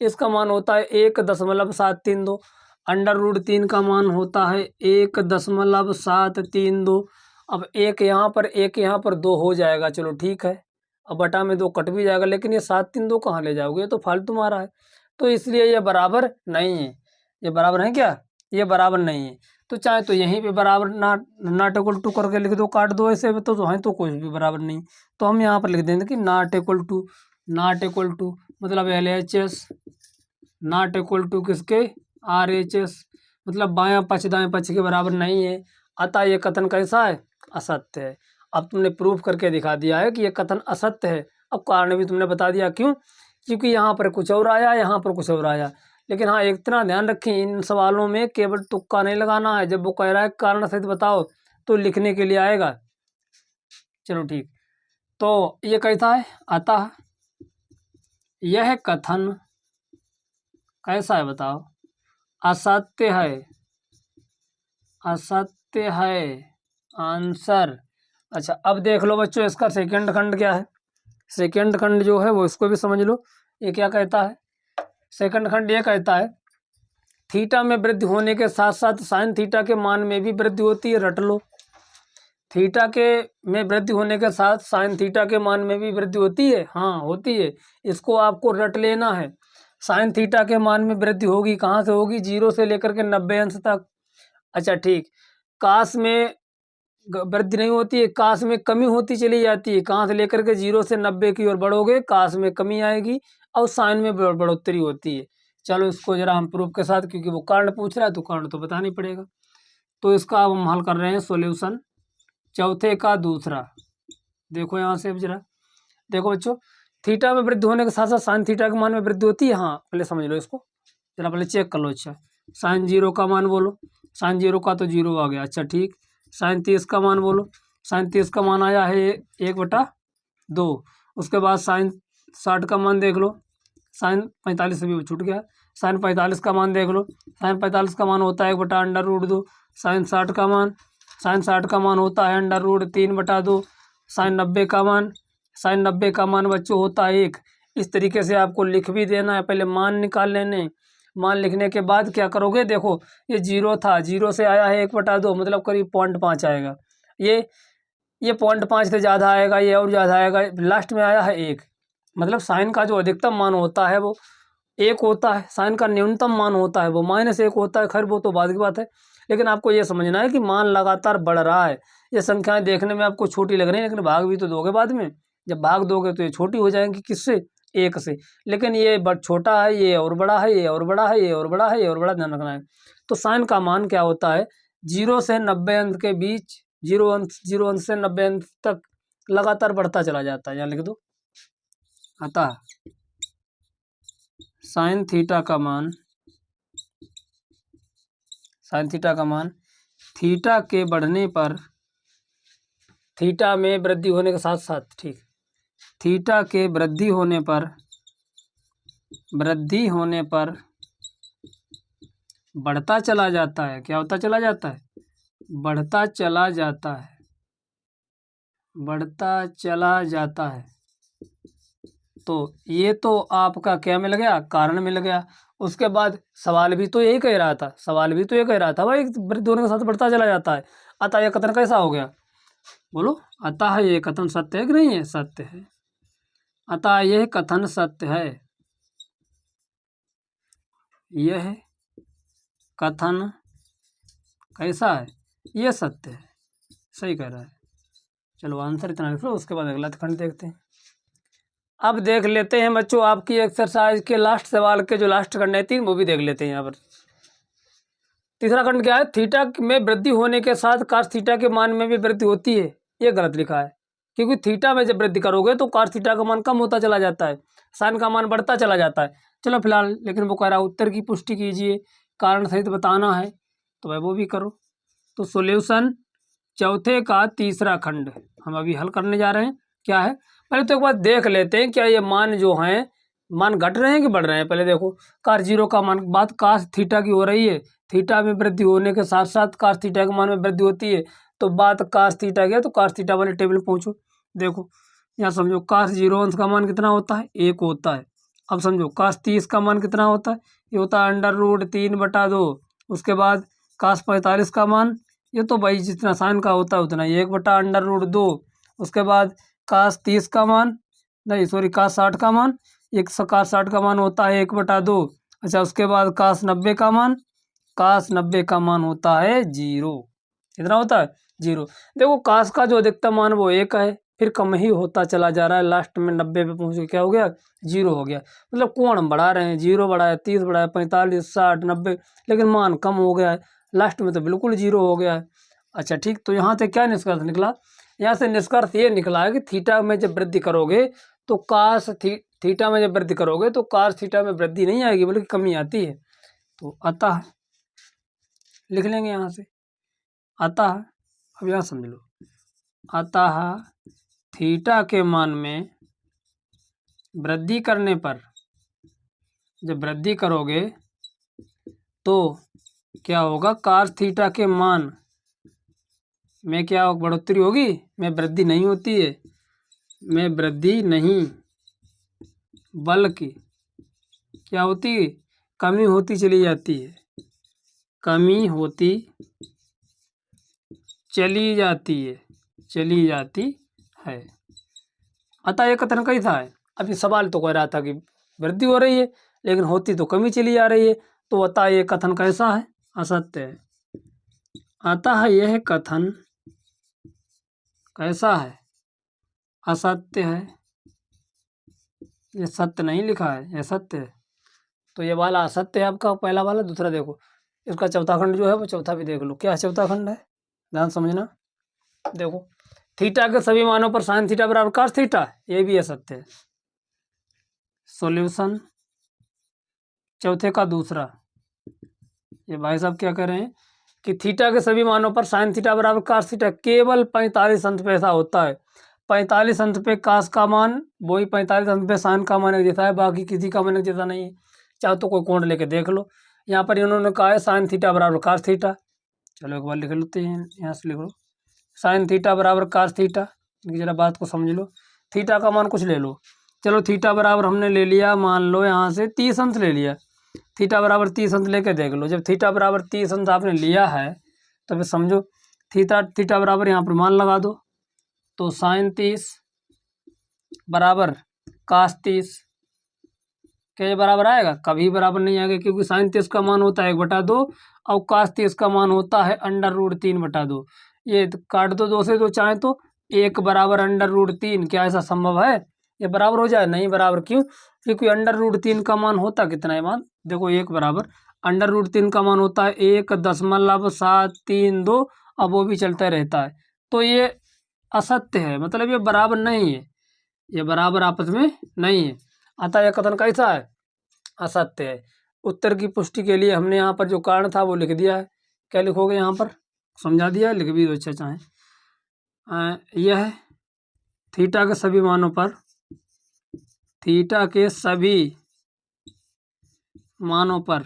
इसका मान होता है 1.732। √3 का मान होता है 1.732। अब एक यहाँ पर 2 हो जाएगा, चलो ठीक है। अब बटा में 2 कट भी जाएगा, लेकिन ये 732 कहाँ ले जाओगे? ये तो फालतू मारा है, तो इसलिए ये बराबर नहीं है। ये बराबर है क्या? ये बराबर नहीं है। तो चाहे तो यहीं पे बराबर नॉट इक्वल टू करके लिख दो, काट दो ऐसे में, तो है तो कुछ भी बराबर नहीं। तो हम यहाँ पर लिख देंगे कि नॉट इक्वल टू मतलब LHS नॉट इक्वल टू किसके? RHS, मतलब बायां पक्ष दाएं पक्ष के बराबर नहीं है। अतः ये कथन कैसा है? असत्य है। अब तुमने प्रूफ करके दिखा दिया है कि ये कथन असत्य है। अब कारण भी तुमने बता दिया। क्यों? क्योंकि यहाँ पर कुछ और आया, यहाँ पर कुछ और आया। लेकिन हाँ, इतना ध्यान रखें, इन सवालों में केवल तुक्का नहीं लगाना है। जब वो कह रहा है कारण सहित बताओ, तो लिखने के लिए आएगा। चलो ठीक। तो ये कैसा है? अतः यह कथन कैसा है बताओ? असत्य है। असत्य है आंसर। अच्छा, अब देख लो बच्चों, इसका सेकंड खंड क्या है। सेकंड खंड जो है वो इसको भी समझ लो। ये क्या कहता है? सेकंड खंड ये कहता है थीटा में वृद्धि होने के साथ साथ साइन थीटा के मान में भी वृद्धि होती है। रट लो, थीटा के में वृद्धि होने के साथ साइन थीटा के मान में भी वृद्धि होती है। हाँ, होती है। इसको आपको रट लेना है। साइन थीटा के मान में वृद्धि होगी, कहाँ से होगी? 0 से लेकर के 90 अंश तक। अच्छा ठीक। काश में वृद्धि नहीं होती है, काश में कमी होती चली जाती है। कहाँ से लेकर के 0 से 90 की ओर बढ़ोगे, काश में कमी आएगी और साइन में बढ़ोतरी होती है। चलो इसको जरा हम प्रूफ के साथ, क्योंकि वो कारण पूछ रहा है तो कारण तो बताना ही पड़ेगा। तो इसका अब हम हल कर रहे हैं सॉल्यूशन चौथे का दूसरा। देखो यहाँ से अब जरा देखो बच्चों, थीटा में वृद्धि होने के साथ साथ साइन थीटा के मान में वृद्धि होती है। हाँ, पहले समझ लो इसको, जरा पहले चेक कर लो। अच्छा, साइन 0 का मान बोलो। साइन 0 का तो 0 आ गया। अच्छा ठीक। साइन 30 का मान बोलो। साइन 30 का मान आया है 1/2। उसके बाद साइन 60 का मान देख लो। साइन 45 से भी छूट गया। साइन 45 का मान देख लो। साइन 45 का मान होता है 1/√2। साइन 60 का मान होता है √3/2। साइन 90 का मान बच्चों होता है 1। इस तरीके से आपको लिख भी देना है। पहले मान निकाल लेने। मान लिखने के बाद क्या करोगे? देखो, ये 0 था, 0 से आया है 1/2, मतलब करीब 0.5 आएगा। ये 0.5 से ज़्यादा आएगा, ये और ज़्यादा आएगा। लास्ट में आया है 1, मतलब साइन का जो अधिकतम मान होता है वो 1 होता है। साइन का न्यूनतम मान होता है वो -1 होता है। खैर वो तो बाद की बात है, लेकिन आपको ये समझना है कि मान लगातार बढ़ रहा है। ये संख्याएं देखने में आपको छोटी लग रही हैं, लेकिन भाग भी तो दोगे बाद में। जब भाग दोगे तो ये छोटी हो जाएंगी। किससे? 1 से। लेकिन ये छोटा है, ये और बड़ा है, ये और बड़ा है, ये और बड़ा है, ये और बड़ा, ध्यान रखना है। तो साइन का मान क्या होता है? 0 से 90 अंश के बीच, 0 अंश से 90 अंश तक लगातार बढ़ता चला जाता है। यहाँ लिख दो। अतः साइन थीटा का मान थीटा के बढ़ने पर, थीटा में वृद्धि होने के साथ साथ, ठीक, थीटा के वृद्धि होने पर बढ़ता चला जाता है। क्या होता चला जाता है? बढ़ता चला जाता है। तो ये तो आपका क्या मिल गया? कारण मिल गया। उसके बाद सवाल भी तो यही कह रहा था। भाई वृद्धि होने के साथ बढ़ता चला जाता है। अतः यह कथन कैसा हो गया? बोलो। अतः ये कथन सत्य है कि नहीं है? सत्य है। अतः यह कथन सत्य है। यह कथन कैसा है? यह सत्य है। सही कह रहा है। चलो आंसर इतना लिख लो, उसके बाद अगला खंड देखते हैं। अब देख लेते हैं बच्चों आपकी एक्सरसाइज के लास्ट सवाल के जो लास्ट खंड है 3, वो भी देख लेते हैं। यहाँ पर तीसरा खंड क्या है? थीटा में वृद्धि होने के साथ cos थीटा के मान में भी वृद्धि होती है। ये गलत लिखा है, क्योंकि थीटा में जब वृद्धि करोगे तो cos थीटा का मान कम होता चला जाता है, साइन का मान बढ़ता चला जाता है। चलो फिलहाल, लेकिन वो कह रहा है उत्तर की पुष्टि कीजिए, कारण सहित बताना है, तो वह वो भी करो। तो सॉल्यूशन चौथे का तीसरा खंड हम अभी हल करने जा रहे हैं। क्या है। पहले तो एक बार देख लेते हैं क्या ये मान जो हैं मान घट रहे हैं कि बढ़ रहे हैं। पहले देखो cos 0 का मान, बात cos थीटा की हो रही है, थीटा में वृद्धि होने के साथ साथ cos थीटा के मान में वृद्धि होती है, तो बात cos थीटा की है तो cos थीटा वाले टेबल पहुँचो। देखो यहाँ समझो cos 0 अंश का मान कितना होता है, 1 होता है। अब समझो cos 30 का मान कितना होता है, ये होता है √3/2। उसके बाद cos 45 का मान, ये तो भाई जितना साइन का होता है उतना ही, 1/√2। उसके बाद cos 30 का मान, नहीं सॉरी cos 60 का मान, cos 60 का मान होता है 1/2। अच्छा उसके बाद cos 90 का मान, cos 90 का मान होता है 0। कितना होता है, 0। देखो cos का जो अधिकतम मान वो 1 है, फिर कम ही होता चला जा रहा है, लास्ट में 90 पे पहुँच के क्या हो गया, 0 हो गया। मतलब कोण हम बढ़ा रहे हैं, 0 बढ़ा है, 30 बढ़ा है, 45, 60, 90, लेकिन मान कम हो गया है, लास्ट में तो बिल्कुल 0 हो गया है। अच्छा ठीक, तो यहाँ से क्या निष्कर्ष निकला, यहाँ से निष्कर्ष ये निकला है कि थीटा में जब वृद्धि करोगे तो थीटा में जब वृद्धि करोगे तो cos थीटा में वृद्धि नहीं आएगी बल्कि कमी आती है। तो अतः लिख लेंगे यहाँ से, अतः अब यहाँ समझ लो, अतः थीटा के मान में वृद्धि करने पर, जब वृद्धि करोगे तो क्या होगा, cos थीटा के मान में क्या बढ़ोतरी होगी, में वृद्धि नहीं होती है, में वृद्धि नहीं बल्कि क्या होती है, कमी होती चली जाती है, कमी होती चली जाती है। अतः ये कथन कैसा है, अभी सवाल तो कह रहा था कि वृद्धि हो रही है लेकिन होती तो कमी चली जा रही है, तो अतः ये कथन कैसा है, असत्य है। अतः यह कथन कैसा है, असत्य है। ये सत्य नहीं लिखा है, यह सत्य है, तो ये वाला असत्य है आपका पहला वाला। दूसरा देखो इसका चौथा खंड जो है वो चौथा भी देख लो, क्या चौथा खंड है, ध्यान समझना। देखो थीटा के सभी मानों पर साइन थीटा बराबर cos थीटा, ये भी असत्य है। सॉल्यूशन चौथे का दूसरा, ये भाई साहब क्या कह रहे हैं कि थीटा के सभी मानों पर साइन थीटा बराबर cos थीटा केवल 45 अंश पे ऐसा होता है। 45 अंश पे cos का मान वही 45 अंश पे साइन का मान एक जैसा है, बाकी किसी का मान एक जैसा नहीं है। चाहो तो कोई कोण लेके देख लो, यहाँ पर इन्होंने कहा है साइन थीटा बराबर cos थीटा। चलो एक बार लिख लेते हैं, यहाँ से लिख लो साइन थीटा बराबर cos थीटा। जरा बात को समझ लो, थीटा का मान कुछ ले लो, चलो थीटा बराबर हमने ले लिया, मान लो यहाँ से 30 अंश ले लिया, थीटा बराबर 30 अंश लेके देख लो। जब थीटा बराबर 30 अंश आपने लिया है तो फिर समझो थीटा बराबर यहाँ पर मान लगा दो, तो साइन 30 बराबर cos 30, क्या ये बराबर आएगा, कभी बराबर नहीं आएगा, क्योंकि साइन 30 का मान होता है 1/2 और cos 30 का मान होता है √3/2। ये काट दो, दो से दो चाहे तो 1 बराबर √3, क्या ऐसा संभव है ये बराबर हो जाए, नहीं बराबर, क्यों, क्योंकि √3 का मान होता कितना है, मान देखो 1 बराबर √3 का मान होता है 1.732, अब वो भी चलता रहता है, तो ये असत्य है, मतलब ये बराबर नहीं है, ये बराबर आपस में नहीं है। अतः यह कथन कैसा है, असत्य है। उत्तर की पुष्टि के लिए हमने यहाँ पर जो कारण था वो लिख दिया है, क्या लिखोगे यहाँ पर, समझा दिया है, लिख भी दो अच्छा चाहें। यह थीटा के सभी मानों पर, थीटा के सभी मानों पर,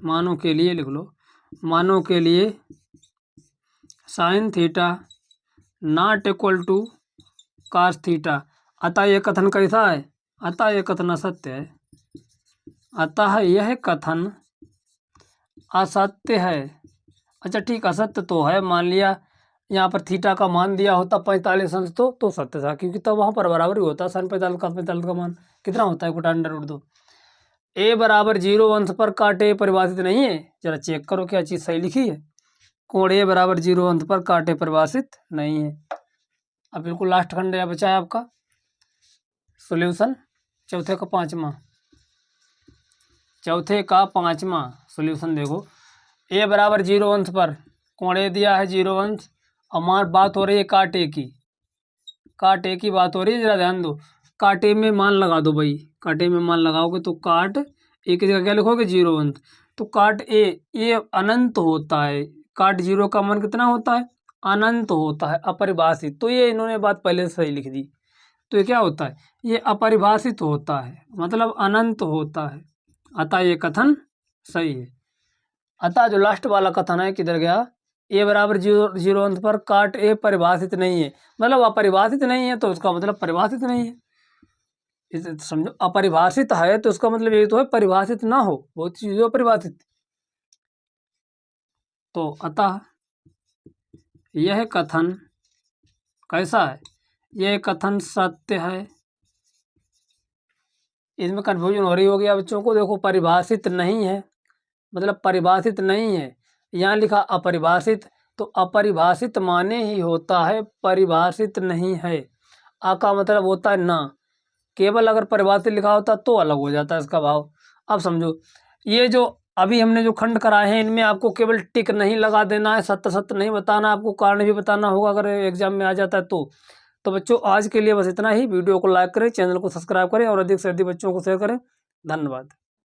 मानों के लिए लिख लो, मानों के लिए sine theta not equal to cos theta. अतः यह कथन कैसा है, अतः यह कथन असत्य है, अतः यह कथन असत्य है। अच्छा ठीक, असत्य तो है, मान लिया यहाँ पर थीटा का मान दिया होता 45 अंश तो सत्य था, क्योंकि तब वहाँ पर बराबर ही होता, साइन 45 का मान कितना होता है, 1/2। ए बराबर 0 अंश पर काटे परिभाषित नहीं है, जरा चेक करो क्या चीज़ सही लिखी है, कोण ए बराबर 0 अंश पर काटे परिभाषित नहीं है। अब बिल्कुल लास्ट खंड या बचा है आपका सॉल्यूशन चौथे का पाँचवा सॉल्यूशन। देखो ए बराबर 0 अंश पर कोण ए दिया है 0 अंश, और मान बात हो रही है काटे की, काटे की बात हो रही है, जरा ध्यान दो, काटे में मान लगा दो भाई, काटे में मान लगाओगे तो काट ए की जगह क्या लिखोगे 0 अंश, तो काट ए ये अनंत होता है, काट 0 का मान कितना होता है अनंत होता है, अपरिभाषित। तो ये इन्होंने बात पहले से सही लिख दी। तो ये क्या होता है, ये अपरिभाषित होता है, मतलब अनंत होता है। अतः ये कथन सही है। अतः जो लास्ट वाला कथन है किधर गया, ए बराबर 0 अंत पर काट ए परिभाषित नहीं है, मतलब अपरिभाषित नहीं है तो उसका मतलब परिभाषित नहीं है। इसे समझो, अपरिभाषित है तो उसका मतलब ये तो है परिभाषित ना हो, बहुत चीज़ अपरिभाषित। तो अतः यह कथन कैसा है, यह कथन सत्य है। इसमें कन्फ्यूजन हो रही होगी आप बच्चों को। देखो परिभाषित नहीं है मतलब परिभाषित नहीं है, यहाँ लिखा अपरिभाषित, तो अपरिभाषित माने ही होता है परिभाषित नहीं है। आ का मतलब होता है ना, केवल अगर परिभाषित लिखा होता तो अलग हो जाता है इसका भाव। अब समझो, ये जो अभी हमने जो खंड कराए हैं इनमें आपको केवल टिक नहीं लगा देना है, सत्य सत्य नहीं बताना, आपको कारण भी बताना होगा अगर एग्जाम में आ जाता है तो बच्चों आज के लिए बस इतना ही। वीडियो को लाइक करें, चैनल को सब्सक्राइब करें और अधिक से अधिक बच्चों को शेयर करें। धन्यवाद।